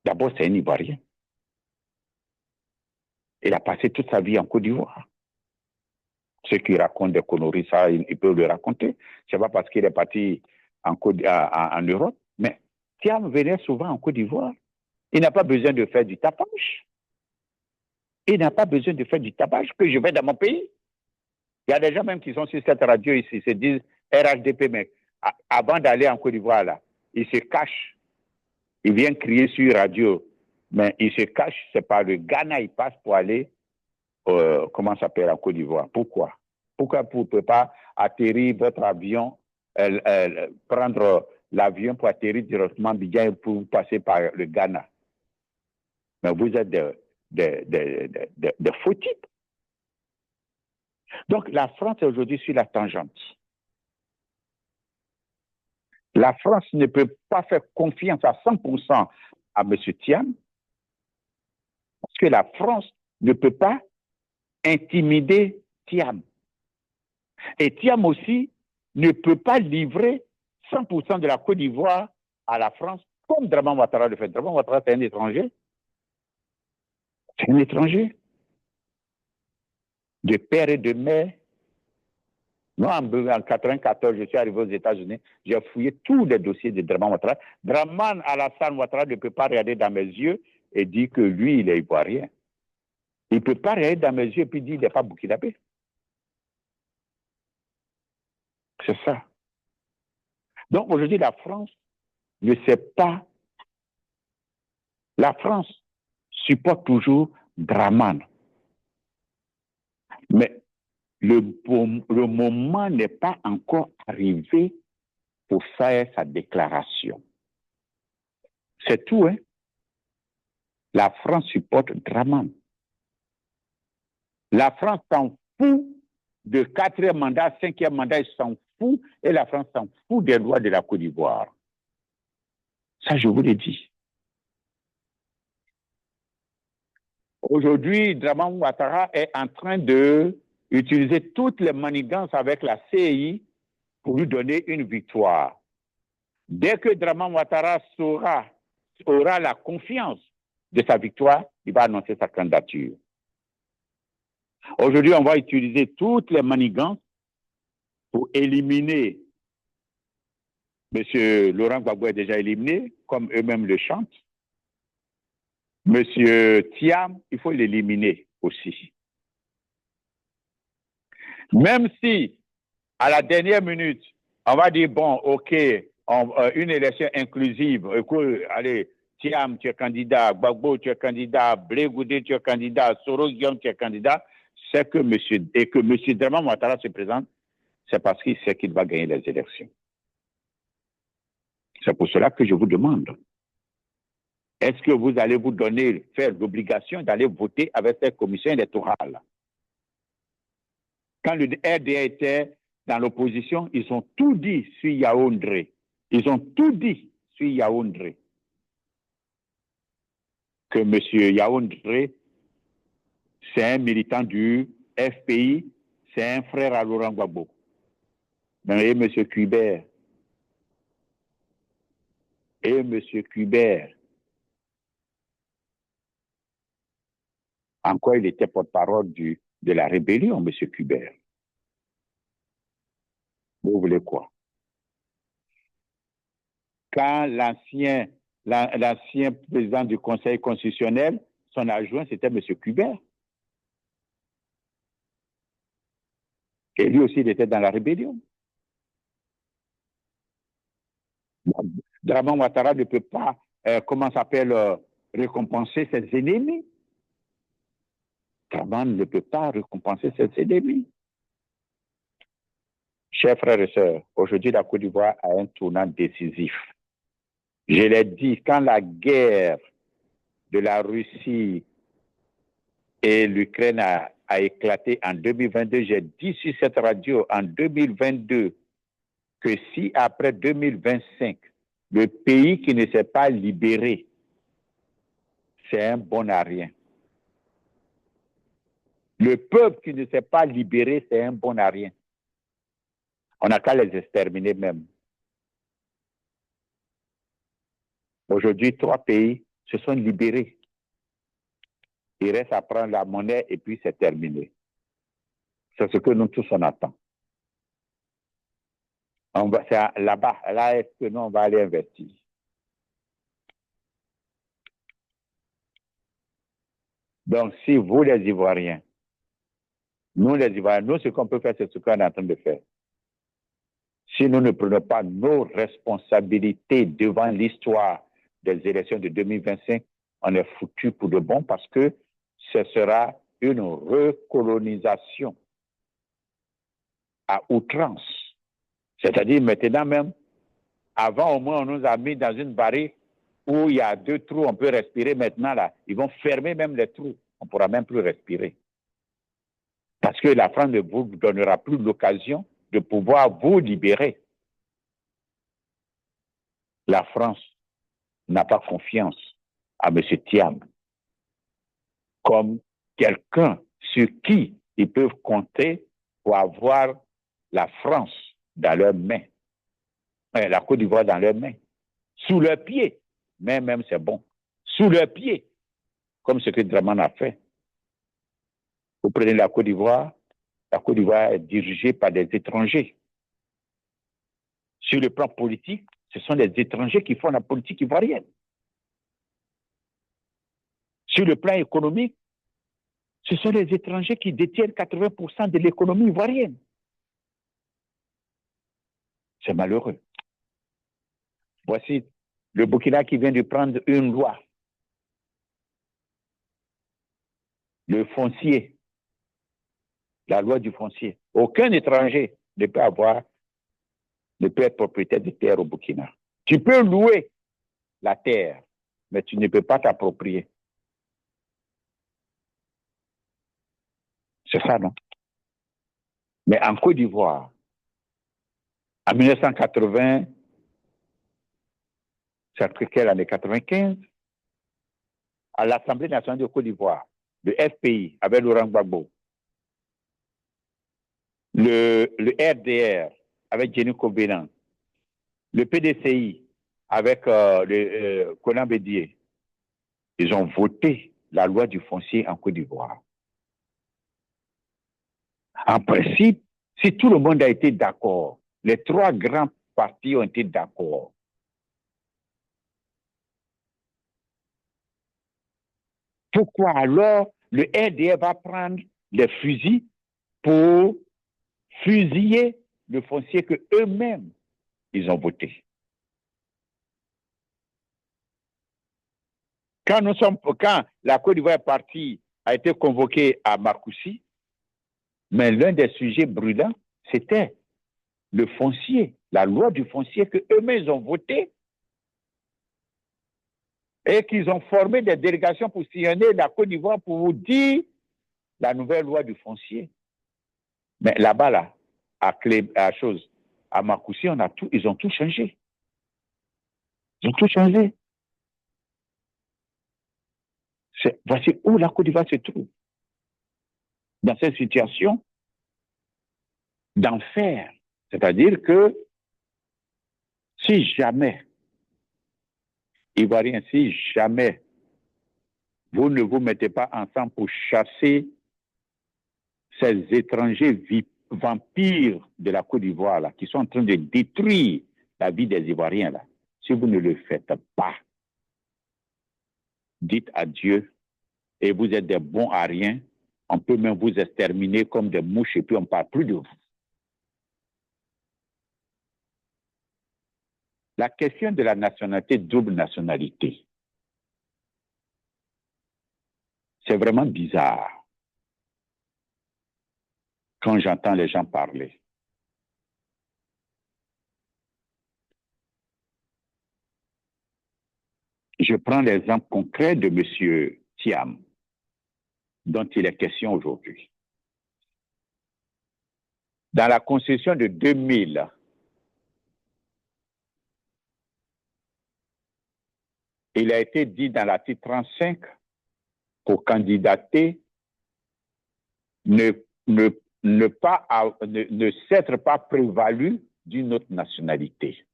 Speaker 1: D'abord, c'est un Ivoirien. Il a passé toute sa vie en Côte d'Ivoire. Ceux qui racontent des conneries, ça, ils peuvent le raconter. Ce n'est pas parce qu'il est parti en Europe, mais Thiam venait souvent en Côte d'Ivoire. Il n'a pas besoin de faire du tapage. Il n'a pas besoin de faire du tapage que je vais dans mon pays. Il y a des gens même qui sont sur cette radio ici, se disent RHDP, mais avant d'aller en Côte d'Ivoire, là, ils se cachent. Ils viennent crier sur radio, mais ils se cachent. C'est par le Ghana, ils passent pour aller, comment ça s'appelle, en Côte d'Ivoire. Pourquoi? Pourquoi vous ne pouvez pas atterrir votre avion, prendre l'avion pour atterrir directement Bidjan pour passer par le Ghana? Mais vous êtes de faux types. Donc, la France est aujourd'hui sur la tangente. La France ne peut pas faire confiance à 100% à M. Thiam, parce que la France ne peut pas intimider Thiam. Et Thiam aussi ne peut pas livrer 100% de la Côte d'Ivoire à la France, comme Draman Ouattara le fait. Draman Ouattara, c'est un étranger. C'est un étranger. De père et de mère. Moi, en 1994, je suis arrivé aux États-Unis, j'ai fouillé tous les dossiers de Draman Ouattara. Draman Alassane Ouattara ne peut pas regarder dans mes yeux et dire que lui, il est ivoirien. Il ne peut pas regarder dans mes yeux et puis dire qu'il n'est pas burkinabé. C'est ça. Donc aujourd'hui, la France ne sait pas. La France supporte toujours Draman. Mais le moment n'est pas encore arrivé pour faire sa déclaration. C'est tout, hein? La France supporte Draman. La France s'en fout de 4e mandat, 5e mandat, il s'en fout, et la France s'en fout des lois de la Côte d'Ivoire. Ça, je vous l'ai dit. Aujourd'hui, Draman Ouattara est en train d'utiliser toutes les manigances avec la CEI pour lui donner une victoire. Dès que Draman Ouattara aura la confiance de sa victoire, il va annoncer sa candidature. Aujourd'hui, on va utiliser toutes les manigances pour éliminer. M. Laurent Gbagbo est déjà éliminé, comme eux-mêmes le chantent. M. Thiam, il faut l'éliminer aussi. Même si, à la dernière minute, on va dire, bon, OK, une élection inclusive, allez, Thiam, tu es candidat, Gbagbo, tu es candidat, Blé Goudé, tu es candidat, Soros Guillaume, tu es candidat, c'est que M. Draman Ouattara se présente, c'est parce qu'il sait qu'il va gagner les élections. C'est pour cela que je vous demande, est-ce que vous allez vous faire l'obligation d'aller voter avec cette commission électorale? Quand le RDA était dans l'opposition, ils ont tout dit sur Yaoundé. Ils ont tout dit sur Yaoundé. Que M. Yaoundé, c'est un militant du FPI, c'est un frère à Laurent Gbagbo. Mais M. Cuibert, en quoi il était porte-parole de la rébellion, M. Cuibert? Vous voulez quoi? Quand l'ancien président du Conseil constitutionnel, son adjoint, c'était M. Cuibert. Et lui aussi, il était dans la rébellion. Draman Ouattara ne peut pas, récompenser ses ennemis. Draman ne peut pas récompenser ses ennemis. Chers frères et sœurs, aujourd'hui, la Côte d'Ivoire a un tournant décisif. Je l'ai dit, quand la guerre de la Russie et l'Ukraine a éclaté en 2022, j'ai dit sur cette radio en 2022 que si après 2025, le pays qui ne s'est pas libéré, c'est un bon à rien. Le peuple qui ne s'est pas libéré, c'est un bon à rien. On n'a qu'à les exterminer même. Aujourd'hui, 3 pays se sont libérés. Il reste à prendre la monnaie et puis c'est terminé. C'est ce que nous tous on attend. C'est là-bas, là est-ce que nous on va aller investir? Donc, si vous les Ivoiriens, nous les Ivoiriens, nous ce qu'on peut faire, c'est ce qu'on est en train de faire. Si nous ne prenons pas nos responsabilités devant l'histoire des élections de 2025, on est foutu pour de bon parce que ce sera une recolonisation à outrance. C'est-à-dire maintenant même, avant au moins on nous a mis dans une barrique où il y a 2 trous, on peut respirer. Maintenant là, ils vont fermer même les trous, on ne pourra même plus respirer. Parce que la France ne vous donnera plus l'occasion de pouvoir vous libérer. La France n'a pas confiance à M. Thiam comme quelqu'un sur qui ils peuvent compter pour avoir la France dans leurs mains, la Côte d'Ivoire dans leurs mains, sous leurs pieds, mais même c'est bon, sous leurs pieds, comme ce que Draman a fait. Vous prenez la Côte d'Ivoire est dirigée par des étrangers. Sur le plan politique, ce sont des étrangers qui font la politique ivoirienne. Sur le plan économique, ce sont les étrangers qui détiennent 80% de l'économie ivoirienne. C'est malheureux. Voici le Burkina qui vient de prendre une loi. Le foncier, la loi du foncier. Aucun étranger ne peut être propriétaire de terre au Burkina. Tu peux louer la terre, mais tu ne peux pas t'approprier. C'est ça, non? Mais en Côte d'Ivoire, en 1980, c'est quelle année? 95, à l'Assemblée nationale de Côte d'Ivoire, le FPI avec Laurent Gbagbo, le RDR avec Jenny Kobenan, le PDCI avec Konan Bédié, ils ont voté la loi du foncier en Côte d'Ivoire. En principe, si tout le monde a été d'accord, les 3 grands partis ont été d'accord, pourquoi alors le RDR va prendre les fusils pour fusiller le foncier que eux-mêmes ils ont voté? Quand la Côte d'Ivoire est partie, a été convoquée à Marcoussis, mais l'un des sujets brûlants, c'était le foncier, la loi du foncier que eux-mêmes ont voté et qu'ils ont formé des délégations pour sillonner la Côte d'Ivoire pour vous dire la nouvelle loi du foncier. Mais là-bas, là, à Marcoussis, ils ont tout changé. Ils ont tout changé. Voici où la Côte d'Ivoire se trouve. Dans cette situation d'enfer. C'est-à-dire que si jamais, Ivoiriens, si jamais vous ne vous mettez pas ensemble pour chasser ces étrangers vampires de la Côte d'Ivoire là, qui sont en train de détruire la vie des Ivoiriens là, si vous ne le faites pas, dites adieu et vous êtes des bons à rien, on peut même vous exterminer comme des mouches et puis on ne parle plus de vous. La question de la nationalité, double nationalité, c'est vraiment bizarre quand j'entends les gens parler. Je prends l'exemple concret de M. Thiam, dont il est question aujourd'hui. Dans la Constitution de 2000, il a été dit dans l'article 35 pour candidater ne s'être pas prévalu d'une autre nationalité.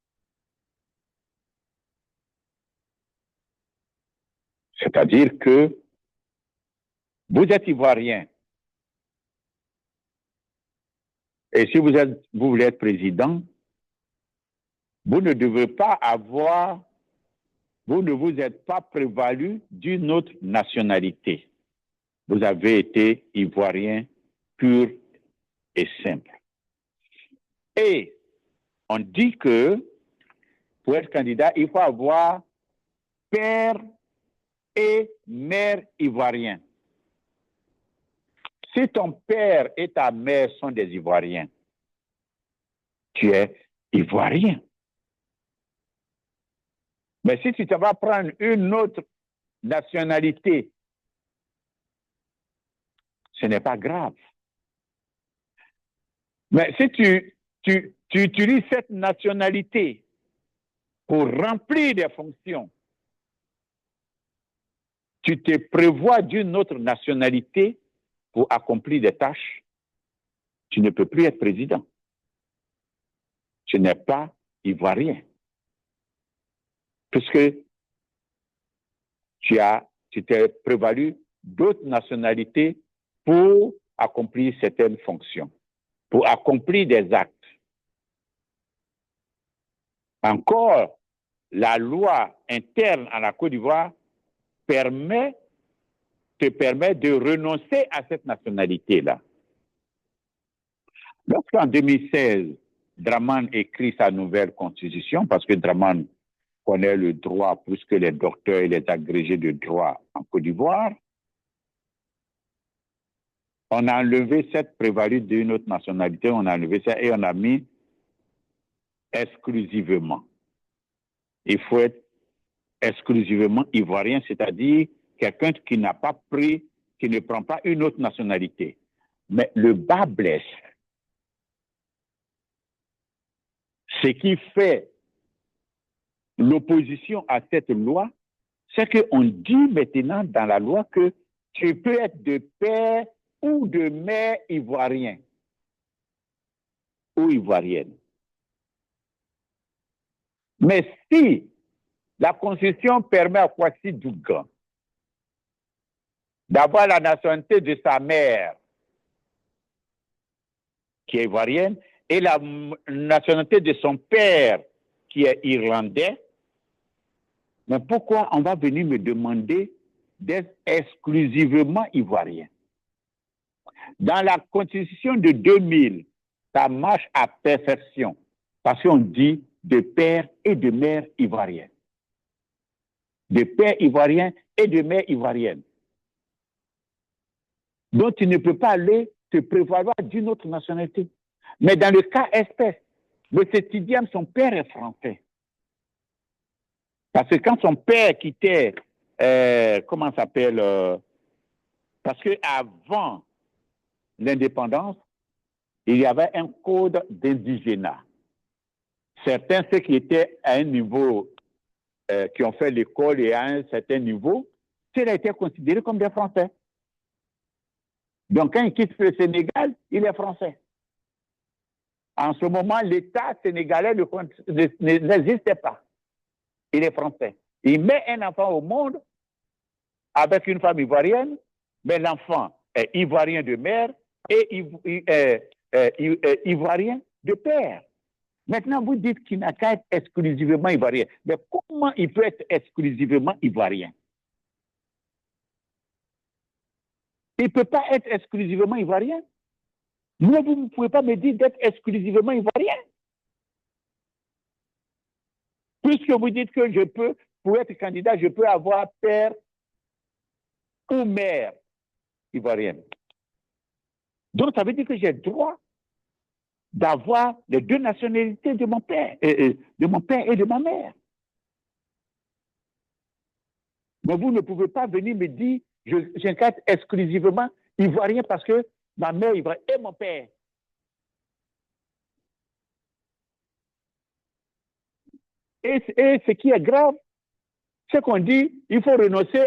Speaker 1: C'est-à-dire que vous êtes Ivoirien et si vous voulez être président, vous ne devez pas avoir, vous ne vous êtes pas prévalu d'une autre nationalité. Vous avez été Ivoirien pur et simple. Et on dit que pour être candidat, il faut avoir père et mère ivoiriens. Si ton père et ta mère sont des Ivoiriens, tu es Ivoirien. Mais si tu vas prendre une autre nationalité, ce n'est pas grave. Mais si tu utilises cette nationalité pour remplir des fonctions, tu te prévois d'une autre nationalité pour accomplir des tâches, tu ne peux plus être président. Tu n'es pas ivoirien. Puisque tu t'es prévalu d'autres nationalités pour accomplir certaines fonctions, pour accomplir des actes. Encore, la loi interne à la Côte d'Ivoire te permet de renoncer à cette nationalité-là. Lorsqu'en 2016, Dramane écrit sa nouvelle constitution, parce que Dramane connaît le droit plus que les docteurs et les agrégés de droit en Côte d'Ivoire, on a enlevé cette prévalue d'une autre nationalité, on a enlevé ça et on a mis exclusivement. Il faut être exclusivement ivoirien, c'est-à-dire quelqu'un qui n'a pas pris, qui ne prend pas une autre nationalité. Mais le bas blesse. Ce qui fait l'opposition à cette loi, c'est qu'on dit maintenant dans la loi que tu peux être de père ou de mère ivoirien ou ivoirienne. Mais si la Constitution permet à Kwasi Douga d'avoir la nationalité de sa mère, qui est ivoirienne, et la nationalité de son père, qui est irlandais, mais pourquoi on va venir me demander d'être exclusivement ivoirien? Dans la Constitution de 2000, ça marche à perfection, parce qu'on dit de père et de mère ivoirienne. De père ivoirien et de mère ivoirienne. Donc, tu ne peux pas aller te prévaloir d'une autre nationalité. Mais dans le cas espèce, M. Thiam, son père est français. Parce que quand son père quittait, comment ça s'appelle, parce qu'avant l'indépendance, il y avait un code d'indigénat. Certains, ceux qui étaient à un niveau, qui ont fait l'école et à un certain niveau, cela a été considéré comme des Français. Donc, quand il quitte le Sénégal, il est français. En ce moment, l'État sénégalais n'existait pas. Il est français. Il met un enfant au monde avec une femme ivoirienne, mais l'enfant est ivoirien de mère et ivoirien de père. Maintenant, vous dites qu'il n'a qu'à être exclusivement ivoirien. Mais comment il peut être exclusivement ivoirien? Il ne peut pas être exclusivement ivoirien. Mais vous ne pouvez pas me dire d'être exclusivement ivoirien. Puisque vous dites que je peux, pour être candidat, je peux avoir père ou mère ivoirienne. Donc, ça veut dire que j'ai le droit d'avoir les deux nationalités de mon père, et de ma mère. Mais vous ne pouvez pas venir me dire j'incarne exclusivement ivoirien parce que ma mère est ivoirienne et mon père. Et ce qui est grave, c'est qu'on dit il faut renoncer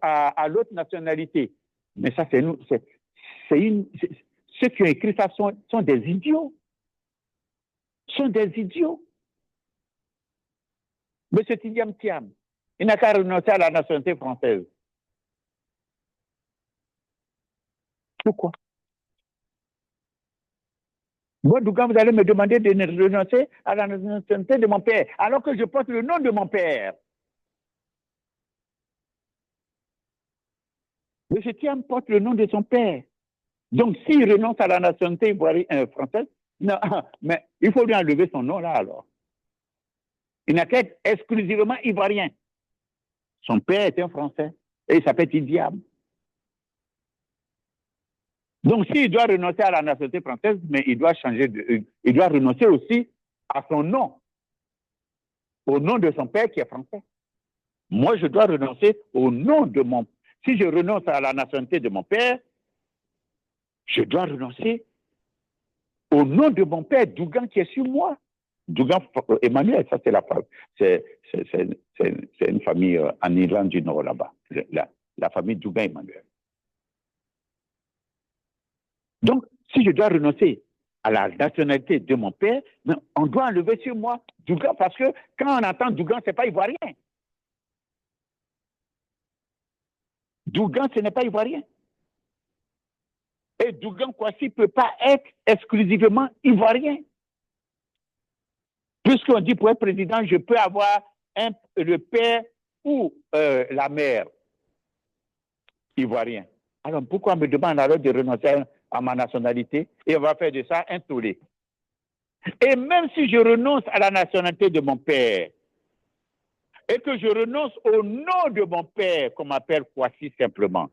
Speaker 1: à l'autre nationalité. Mais ça, ceux qui ont écrit ça sont des idiots. Sont des idiots. Monsieur Tidiam Thiam, il n'a qu'à renoncer à la nationalité française. Pourquoi? Moi, Dougan, vous allez me demander de renoncer à la nationalité de mon père, alors que je porte le nom de mon père. Monsieur Thiam porte le nom de son père. Donc, s'il renonce à la nationalité française, non, mais il faut lui enlever son nom là alors. Il n'a qu'à être exclusivement ivoirien. Son père était un Français et il s'appelle Tidiam. Donc, s'il doit renoncer à la nationalité française, mais il doit il doit renoncer aussi à son nom, au nom de son père qui est français. Moi, je dois renoncer au nom de mon. Si je renonce à la nationalité de mon père, je dois renoncer au nom de mon père, Dougan, qui est sur moi. Dougan Emmanuel, ça c'est la famille. C'est une famille en Irlande du Nord là-bas. La famille Dougan Emmanuel. Donc, si je dois renoncer à la nationalité de mon père, on doit enlever sur moi Dougan, parce que quand on entend Dougan, ce n'est pas ivoirien. Dougan, ce n'est pas ivoirien. Et Dougan Kwasi ne peut pas être exclusivement ivoirien. Puisqu'on dit pour être président, je peux avoir le père ou la mère ivoirien. Alors pourquoi on me demande alors de renoncer à ma nationalité et on va faire de ça un tollé? Et même si je renonce à la nationalité de mon père et que je renonce au nom de mon père, qu'on m'appelle Kwasi simplement,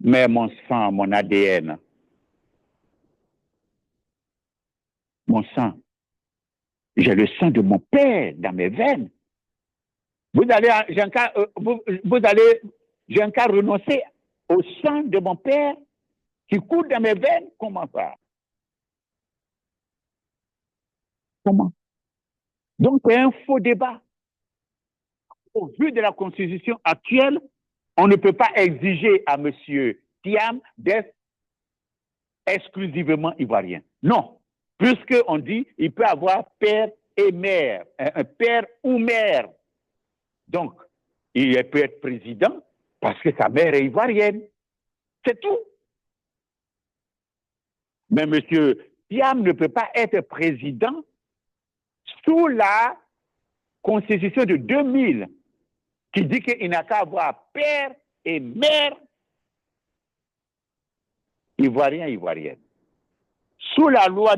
Speaker 1: mais mon sang, mon ADN, mon sang, j'ai le sang de mon père dans mes veines. J'ai qu'à renoncer au sang de mon père qui coule dans mes veines. Comment ça? Comment? Donc, c'est un faux débat. Au vu de la Constitution actuelle, on ne peut pas exiger à M. Thiam d'être exclusivement ivoirien. Non. Puisqu'on dit qu'il peut avoir père et mère, un père ou mère. Donc, il peut être président parce que sa mère est ivoirienne. C'est tout. Mais M. Thiam ne peut pas être président sous la Constitution de 2000 qui dit qu'il n'a qu'à avoir père et mère ivoirienne. Sous la loi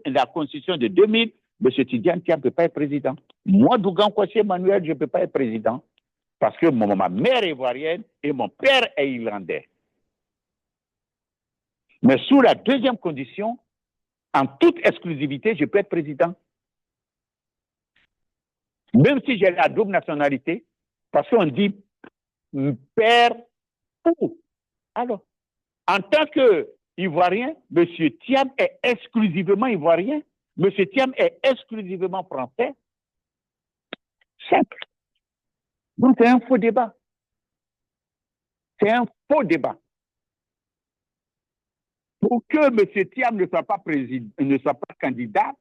Speaker 1: la Constitution de 2000, M. Tidiane Thiam ne peut pas être président. Moi, Dougan Kwasi Emmanuel, je ne peux pas être président parce que ma mère est ivoirienne et mon père est irlandais. Mais sous la deuxième condition, en toute exclusivité, je peux être président. Même si j'ai la double nationalité, parce qu'on dit père ou. Alors, en tant que ivoirien, M. Thiam est exclusivement ivoirien, M. Thiam est exclusivement français. Simple. Donc, c'est un faux débat. C'est un faux débat. Pour que M. Thiam ne soit pas candidat,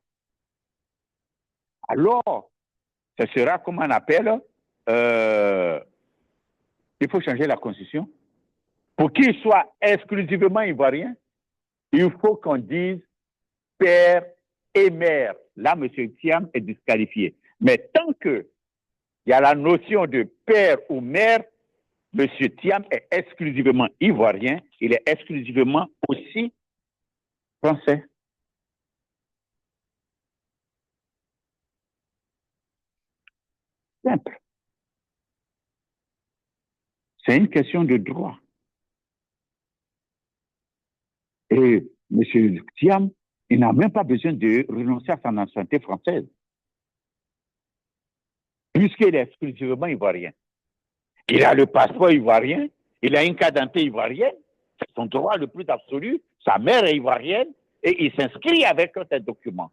Speaker 1: alors, ce sera, comme on appelle, il faut changer la constitution. Pour qu'il soit exclusivement ivoirien, il faut qu'on dise père et mère. Là, M. Thiam est disqualifié. Mais tant qu'il y a la notion de père ou mère, M. Thiam est exclusivement ivoirien, il est exclusivement aussi français. Simple. C'est une question de droit. Et M. Thiam, il n'a même pas besoin de renoncer à sa nationalité française, puisqu'il est exclusivement ivoirien. Il a le passeport ivoirien, il a une carte d'identité ivoirienne, c'est son droit le plus absolu, sa mère est ivoirienne, et il s'inscrit avec ces documents.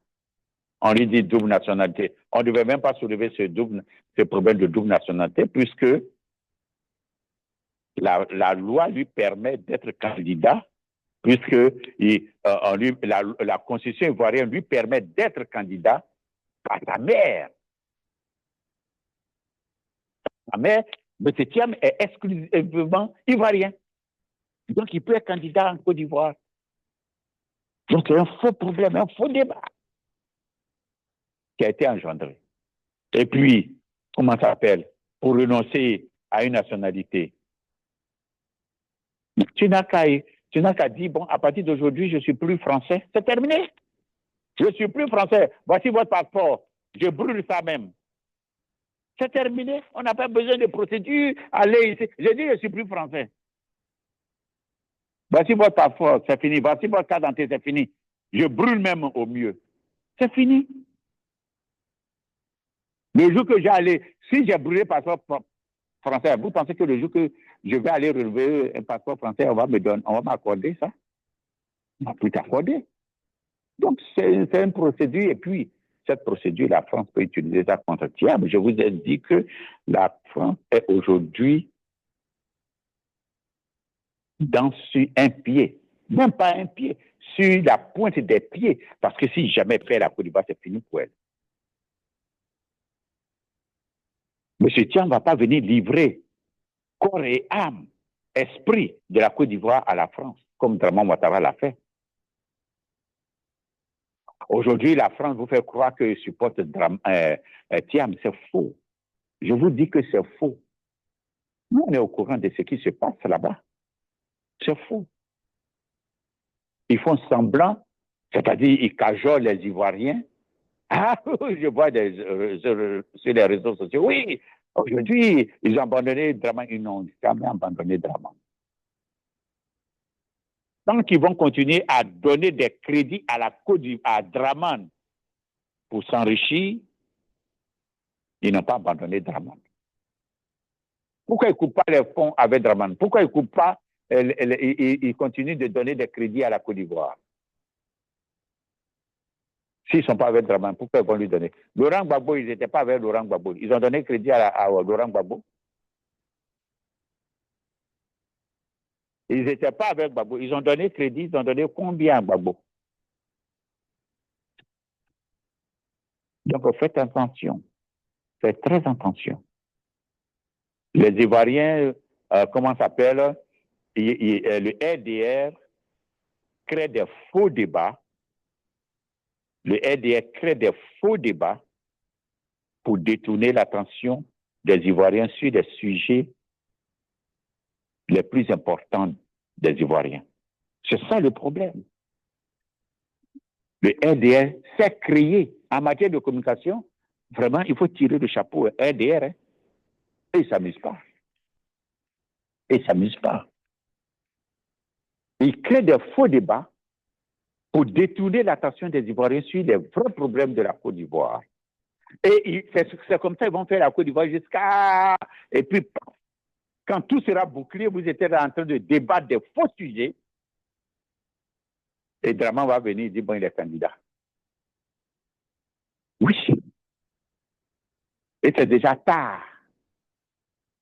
Speaker 1: On lui dit double nationalité. On ne devait même pas soulever ce problème de double nationalité, puisque la loi lui permet d'être candidat, puisque la constitution ivoirienne lui permet d'être candidat par sa mère. Sa mère, M. Thiam est exclusivement ivoirien. Donc, il peut être candidat en Côte d'Ivoire. Donc, c'est un faux problème, un faux débat qui a été engendré. Et puis, comment ça s'appelle? Pour renoncer à une nationalité, tu n'as qu'à dire, bon, à partir d'aujourd'hui, je ne suis plus français. C'est terminé. Je ne suis plus français. Voici votre passeport. Je brûle ça même. C'est terminé. On n'a pas besoin de procédure. Allez ici. J'ai dit, je ne suis plus français. Voici votre passeport, c'est fini. Voici votre carte d'identité, c'est fini. Je brûle même au mieux. C'est fini. Le jour que j'ai allé, si j'ai brûlé le passeport français, vous pensez que le jour que je vais aller relever un passeport français, on va m'accorder ça? On va plus t'accorder. Donc, c'est une procédure. Et puis, cette procédure, la France peut utiliser ça contre Thiam. Je vous ai dit que la France est aujourd'hui sur un pied, même pas un pied, sur la pointe des pieds, parce que si jamais fait la Côte d'Ivoire, c'est fini pour elle. M. Thiam ne va pas venir livrer corps et âme, esprit de la Côte d'Ivoire à la France, comme Draman Ouattara l'a fait. Aujourd'hui, la France vous fait croire qu'il supporte Thiam, c'est faux. Je vous dis que c'est faux. Nous, on est au courant de ce qui se passe là-bas. C'est faux. Ils font semblant, c'est-à-dire ils cajolent les Ivoiriens. Ah, je vois sur les réseaux sociaux, oui, aujourd'hui, ils ont abandonné Draman. Ils n'ont jamais abandonné Draman. Donc, ils vont continuer à donner des crédits à la Côte d'Ivoire, à Draman, pour s'enrichir. Ils n'ont pas abandonné Draman. Pourquoi ils ne coupent pas les fonds avec Draman? Pourquoi ils ne coupent pas, ils continuent de donner des crédits à la Côte d'Ivoire? S'ils ne sont pas avec Draman, pourquoi ils vont lui donner? Laurent Gbagbo, ils n'étaient pas avec Laurent Gbagbo. Ils ont donné crédit à Laurent Gbagbo. Ils n'étaient pas avec Gbagbo. Ils ont donné crédit, ils ont donné combien à Gbagbo? Donc, faites attention. Faites très attention. Les Ivoiriens, comment ça s'appelle? Le RDR crée des faux débats. Le RDR crée des faux débats pour détourner l'attention des Ivoiriens sur des sujets les plus importants des Ivoiriens. C'est ça le problème. Le RDR s'est créé en matière de communication. Vraiment, il faut tirer le chapeau au RDR. Hein. Et ils ne s'amusent pas. Ils ne s'amusent pas. Ils créent des faux débats pour détourner l'attention des Ivoiriens sur les vrais problèmes de la Côte d'Ivoire. Et c'est comme ça qu'ils vont faire la Côte d'Ivoire jusqu'à... Et puis, quand tout sera bouclé, vous êtes en train de débattre des faux sujets Et Draman va venir dire, bon, il est candidat. Oui. Et c'est déjà tard.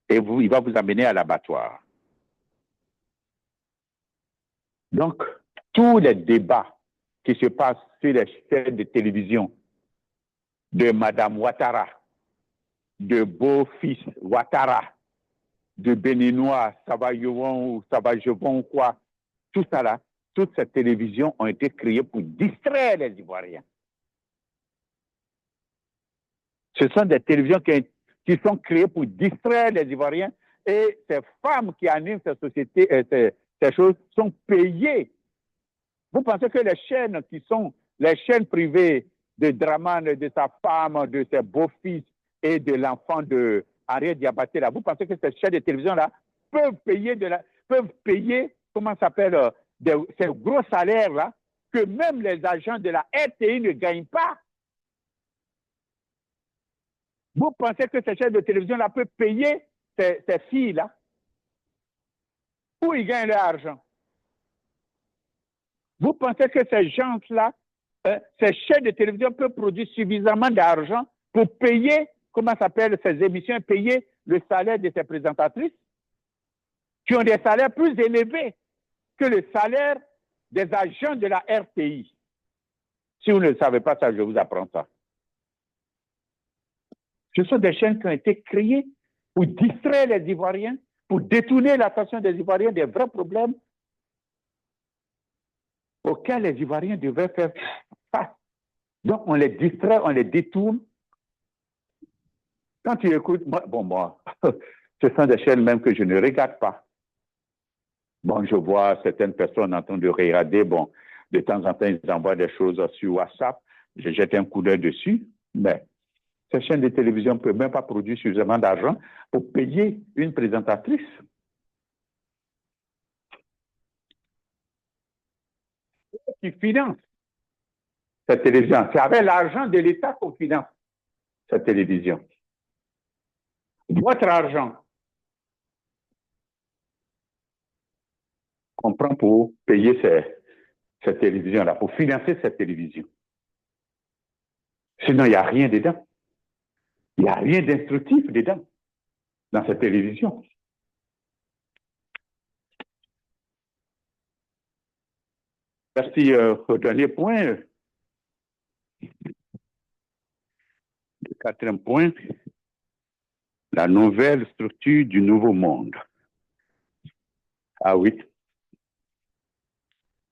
Speaker 1: Et il va vous amener à l'abattoir. Donc, tous les débats qui se passent sur les chaînes de télévision de Madame Ouattara, de beau-fils Ouattara, de Béninois, Savaillon ou Savajevon ou quoi, tout ça là, toutes ces télévisions ont été créées pour distraire les Ivoiriens. Ce sont des télévisions qui sont créées pour distraire les Ivoiriens et ces femmes qui animent ces sociétés, ces choses sont payées. Vous pensez que les chaînes qui sont les chaînes privées de Draman, de sa femme, de ses beaux-fils et de l'enfant de Henriette Diabaté, là, vous pensez que ces chaînes de télévision-là peuvent payer, comment ça s'appelle, ces gros salaires-là que même les agents de la RTI ne gagnent pas? Vous pensez que ces chaînes de télévision-là peuvent payer ces filles-là? Où ils gagnent leur argent? Vous pensez que ces gens-là, ces chaînes de télévision peuvent produire suffisamment d'argent pour payer, comment ça s'appelle, ces émissions, payer le salaire de ces présentatrices qui ont des salaires plus élevés que le salaire des agents de la RTI? Si vous ne le savez pas, ça, je vous apprends ça. Ce sont des chaînes qui ont été créées pour distraire les Ivoiriens, pour détourner l'attention des Ivoiriens des vrais problèmes auxquels les Ivoiriens devaient faire face. Donc, on les distrait, on les détourne. Quand tu écoutes, moi, ce sont des chaînes même que je ne regarde pas. Bon, je vois certaines personnes en train de regarder, bon, de temps en temps, ils envoient des choses sur WhatsApp, je jette un coup d'œil dessus, mais ces chaînes de télévision ne peuvent même pas produire suffisamment d'argent pour payer une présentatrice. Qui finance cette télévision. C'est avec l'argent de l'État qu'on finance cette télévision. Votre argent qu'on prend pour payer cette télévision-là, pour financer cette télévision. Sinon, il n'y a rien dedans. Il n'y a rien d'instructif dedans, dans cette télévision. Merci. Au dernier point, le quatrième point, la nouvelle structure du nouveau monde. Ah oui,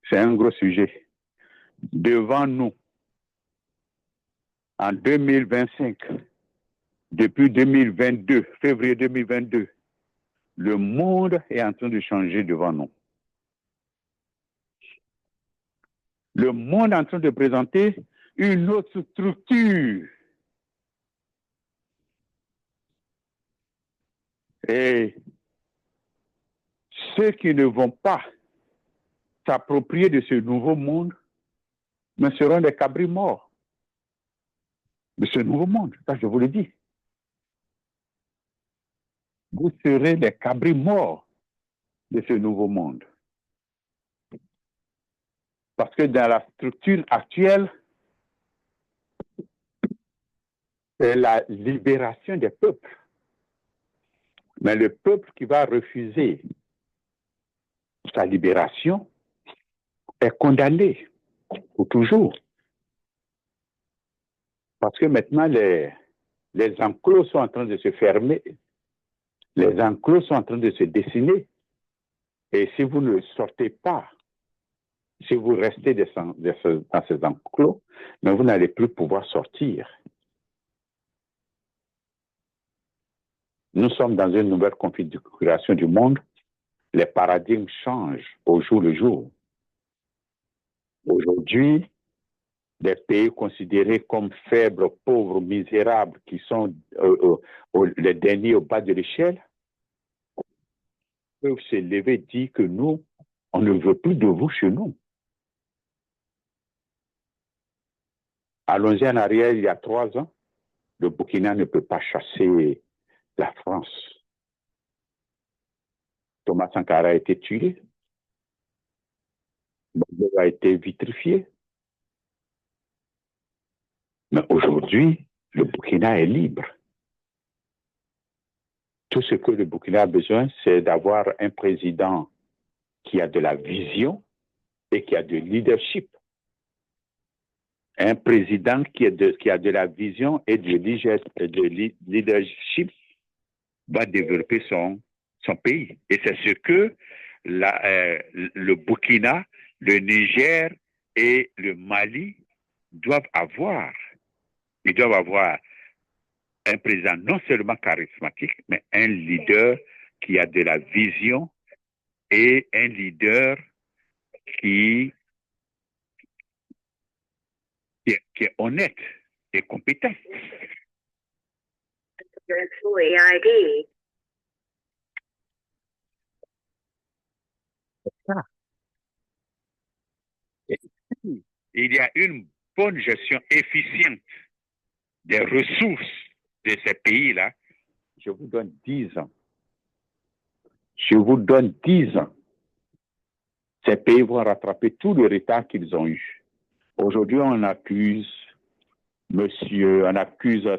Speaker 1: c'est un gros sujet. Devant nous, en 2025, depuis 2022, février 2022, le monde est en train de changer devant nous. Le monde est en train de présenter une autre structure. Et ceux qui ne vont pas s'approprier de ce nouveau monde, mais seront des cabris morts de ce nouveau monde. Ça, je vous le dis. Vous serez des cabris morts de ce nouveau monde. Parce que dans la structure actuelle, c'est la libération des peuples. Mais le peuple qui va refuser sa libération est condamné pour toujours. Parce que maintenant, les enclos sont en train de se fermer, les enclos sont en train de se dessiner. Et si vous ne sortez pas, si vous restez dans ces enclos, mais vous n'allez plus pouvoir sortir. Nous sommes dans une nouvelle configuration du monde. Les paradigmes changent au jour le jour. Aujourd'hui, des pays considérés comme faibles, pauvres, misérables, qui sont les derniers au bas de l'échelle, peuvent se lever et dire que nous, on ne veut plus de vous chez nous. Allons-y en arrière, il y a 3 ans, le Burkina ne peut pas chasser la France. Thomas Sankara a été tué. a été vitrifié. Mais aujourd'hui, le Burkina est libre. Tout ce que le Burkina a besoin, c'est d'avoir un président qui a de la vision et qui a de leadership. Un président qui a de la vision et de leadership va développer son pays. Et c'est ce que le Burkina, le Niger et le Mali doivent avoir. Ils doivent avoir un président non seulement charismatique, mais un leader qui a de la vision et un leader qui est honnête et compétent. Il y a une bonne gestion efficiente des ressources de ces pays-là. Je vous donne 10 ans. Je vous donne 10 ans. Ces pays vont rattraper tout le retard qu'ils ont eu. Aujourd'hui, on accuse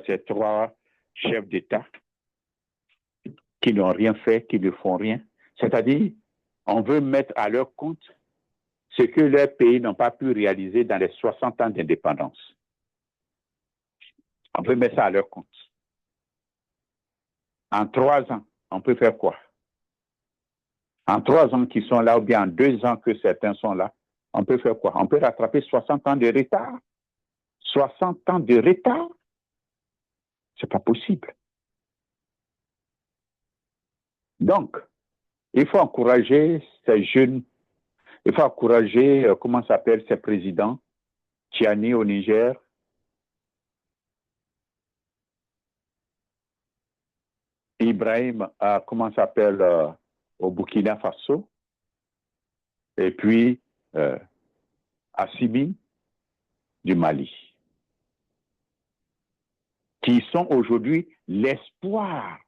Speaker 1: ces 3 chefs d'État qui n'ont rien fait, qui ne font rien. C'est-à-dire, on veut mettre à leur compte ce que leurs pays n'ont pas pu réaliser dans les 60 ans d'indépendance. On peut mettre ça à leur compte. En 3 ans, on peut faire quoi? En 3 ans qu'ils sont là, ou bien en 2 ans que certains sont là, on peut faire quoi? On peut rattraper 60 ans de retard. 60 ans de retard? C'est pas possible. Donc, il faut encourager ces jeunes, il faut encourager, ces présidents, Tiani au Niger, Ibrahim, au Burkina Faso, et puis Assimi du Mali, qui sont aujourd'hui l'espoir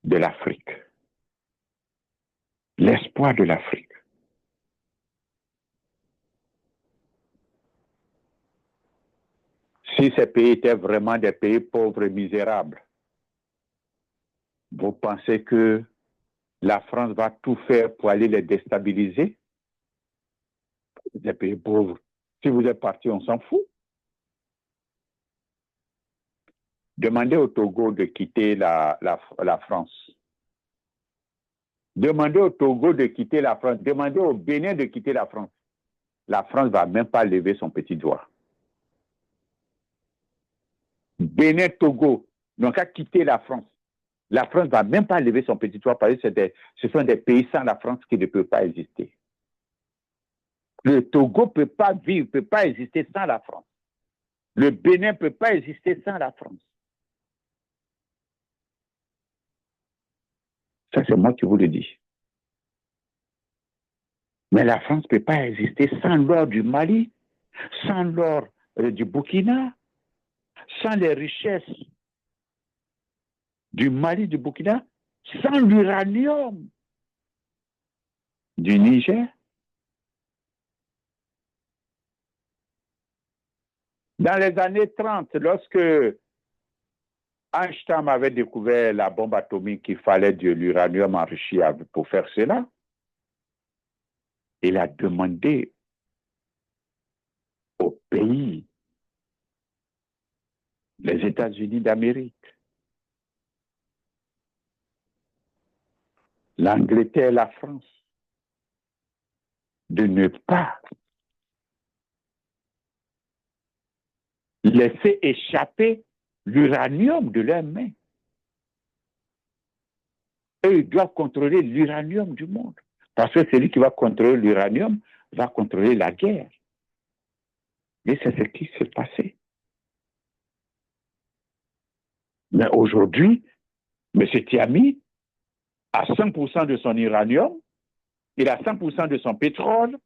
Speaker 1: de l'Afrique. L'espoir de l'Afrique. Si ces pays étaient vraiment des pays pauvres et misérables, vous pensez que la France va tout faire pour aller les déstabiliser? Des pays pauvres. Si vous êtes parti, on s'en fout. Demandez au Togo de quitter la France. Demandez au Togo de quitter la France. Demandez au Bénin de quitter la France. La France ne va même pas lever son petit doigt. Bénin, Togo n'ont qu'à quitter la France. La France ne va même pas lever son petit doigt parce que ce sont des pays sans la France qui ne peuvent pas exister. Le Togo ne peut pas vivre, ne peut pas exister sans la France. Le Bénin ne peut pas exister sans la France. Ça, c'est moi qui vous le dis. Mais la France ne peut pas exister sans l'or du Mali, sans l'or du Burkina, sans les richesses du Mali, du Burkina, sans l'uranium du Niger. Dans les années 30, lorsque Einstein avait découvert la bombe atomique, qu'il fallait de l'uranium enrichi pour faire cela, il a demandé aux pays, les États-Unis d'Amérique, l'Angleterre et la France, de ne pas laisser échapper l'uranium de leurs mains. Eux, ils doivent contrôler l'uranium du monde. Parce que celui qui va contrôler l'uranium va contrôler la guerre. Et c'est ce qui s'est passé. Mais aujourd'hui, M. Tiami a 100% de son uranium, il a 100% de son pétrole,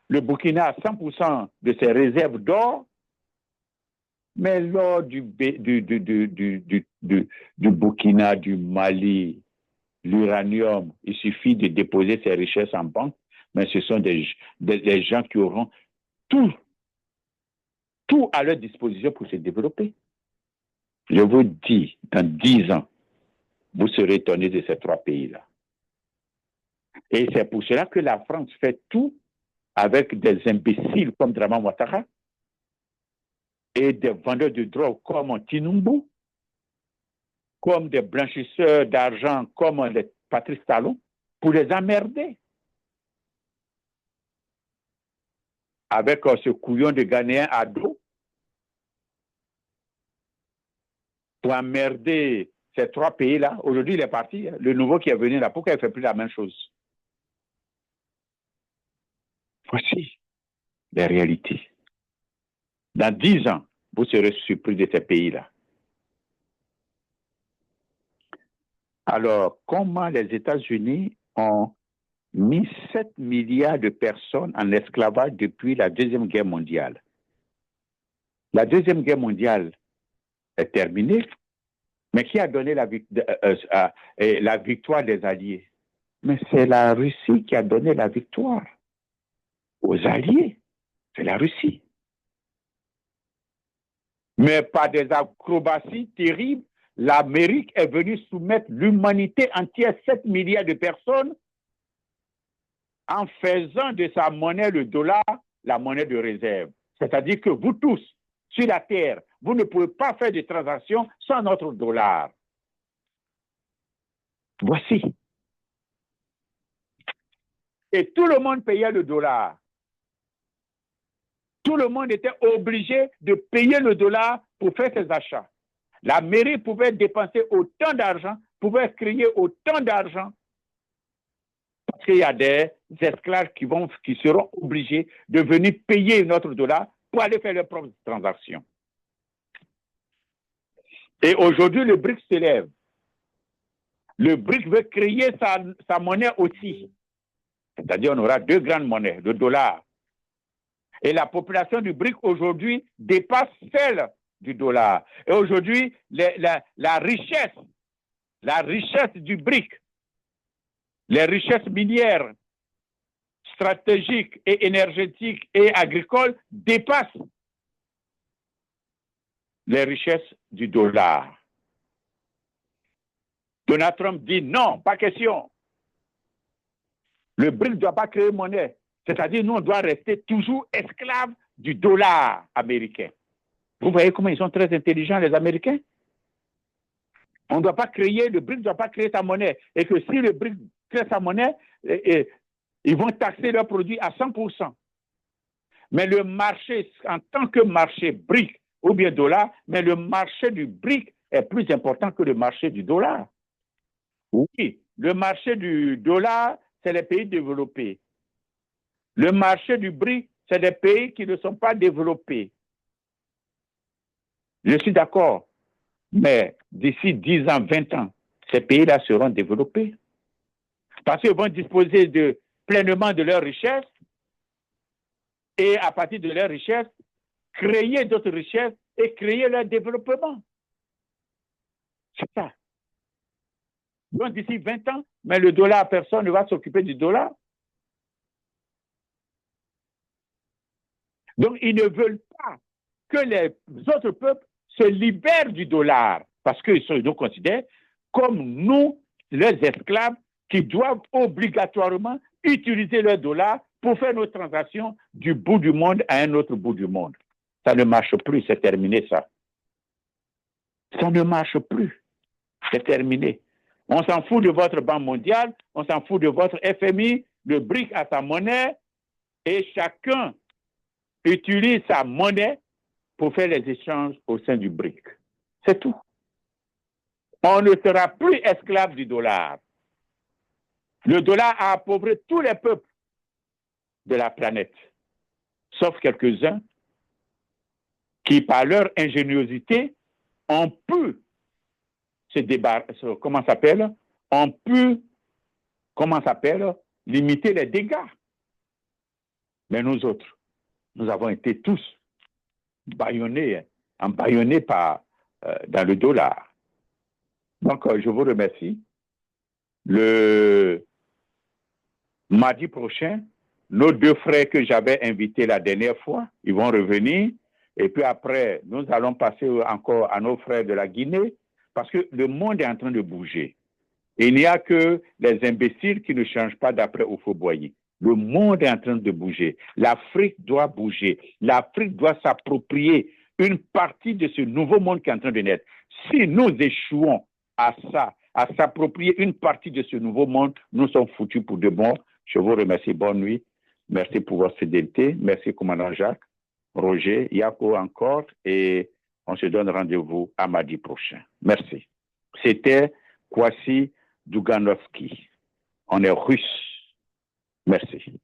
Speaker 1: le Burkina a 100% de ses réserves d'or, mais l'or du Burkina, du Mali, l'uranium, il suffit de déposer ses richesses en banque, mais ce sont des gens qui auront tout à leur disposition pour se développer. Je vous dis, dans 10 ans, vous serez étonnés de ces 3 pays-là. Et c'est pour cela que la France fait tout avec des imbéciles comme Draman Ouattara et des vendeurs de drogue comme Tinumbu, comme des blanchisseurs d'argent comme les Patrice Talon, pour les emmerder. Avec ce couillon de Ghanéen à dos, pour emmerder ces 3 pays-là. Aujourd'hui, il est parti. Le nouveau qui est venu là, pourquoi il ne fait plus la même chose? Voici les réalités. Dans 10 ans, vous serez surpris de ces pays-là. Alors, comment les États-Unis ont mis 7 milliards de personnes en esclavage depuis la Deuxième Guerre mondiale? La Deuxième Guerre mondiale est terminée, mais qui a donné la victoire des Alliés? Mais c'est la Russie qui a donné la victoire aux Alliés. C'est la Russie. Mais par des acrobaties terribles, l'Amérique est venue soumettre l'humanité entière, 7 milliards de personnes, en faisant de sa monnaie, le dollar, la monnaie de réserve. C'est-à-dire que vous tous, sur la Terre, vous ne pouvez pas faire de transactions sans notre dollar. Voici. Et tout le monde payait le dollar. Tout le monde était obligé de payer le dollar pour faire ses achats. La mairie pouvait dépenser autant d'argent, pouvait créer autant d'argent, parce qu'il y a des esclaves qui seront obligés de venir payer notre dollar pour aller faire leurs propres transactions. Et aujourd'hui, le BRICS se lève. Le BRICS veut créer sa monnaie aussi. C'est-à-dire on aura 2 grandes monnaies, le dollar. Et la population du BRICS aujourd'hui dépasse celle du dollar. Et aujourd'hui, la richesse du BRICS, les richesses minières, stratégiques et énergétiques et agricoles dépassent les richesses du dollar. Donald Trump dit non, pas question. Le BRICS ne doit pas créer monnaie. C'est-à-dire, nous, on doit rester toujours esclaves du dollar américain. Vous voyez comment ils sont très intelligents, les Américains? On ne doit pas créer, le BRICS ne doit pas créer sa monnaie. Et que si le BRICS crée sa monnaie, ils vont taxer leurs produits à 100%. Mais le marché, en tant que marché BRICS ou bien dollar, mais le marché du BRICS est plus important que le marché du dollar. Oui, le marché du dollar, c'est les pays développés. Le marché du BRICS, c'est des pays qui ne sont pas développés. Je suis d'accord, mais d'ici 10 ans, 20 ans, ces pays-là seront développés. Parce qu'ils vont disposer pleinement de leurs richesses et à partir de leurs richesses, créer d'autres richesses et créer leur développement. C'est ça. Donc d'ici 20 ans, mais le dollar, personne ne va s'occuper du dollar. Donc ils ne veulent pas que les autres peuples se libèrent du dollar parce qu'ils nous considèrent comme nous, leurs esclaves, qui doivent obligatoirement utiliser leur dollar pour faire nos transactions du bout du monde à un autre bout du monde. Ça ne marche plus, c'est terminé ça. Ça ne marche plus, c'est terminé. On s'en fout de votre Banque mondiale, on s'en fout de votre FMI, le BRICS a sa monnaie et chacun utilise sa monnaie pour faire les échanges au sein du BRICS. C'est tout. On ne sera plus esclave du dollar. Le dollar a appauvri tous les peuples de la planète, sauf quelques-uns qui, par leur ingéniosité, ont pu se débarrasser, limiter les dégâts. Mais nous autres, nous avons été tous embaillonnés dans le dollar. Donc, je vous remercie. Le mardi prochain, nos 2 frères que j'avais invités la dernière fois, ils vont revenir. Et puis après, nous allons passer encore à nos frères de la Guinée, parce que le monde est en train de bouger. Et il n'y a que les imbéciles qui ne changent pas d'après Houphouët-Boigny. Le monde est en train de bouger. L'Afrique doit bouger. L'Afrique doit s'approprier une partie de ce nouveau monde qui est en train de naître. Si nous échouons à ça, à s'approprier une partie de ce nouveau monde, nous sommes foutus pour de bon. Je vous remercie. Bonne nuit. Merci pour votre fidélité. Merci, commandant Jacques, Roger, Yako encore. Et on se donne rendez-vous à mardi prochain. Merci. C'était Kwasi Duganovski. On est russe. Merci.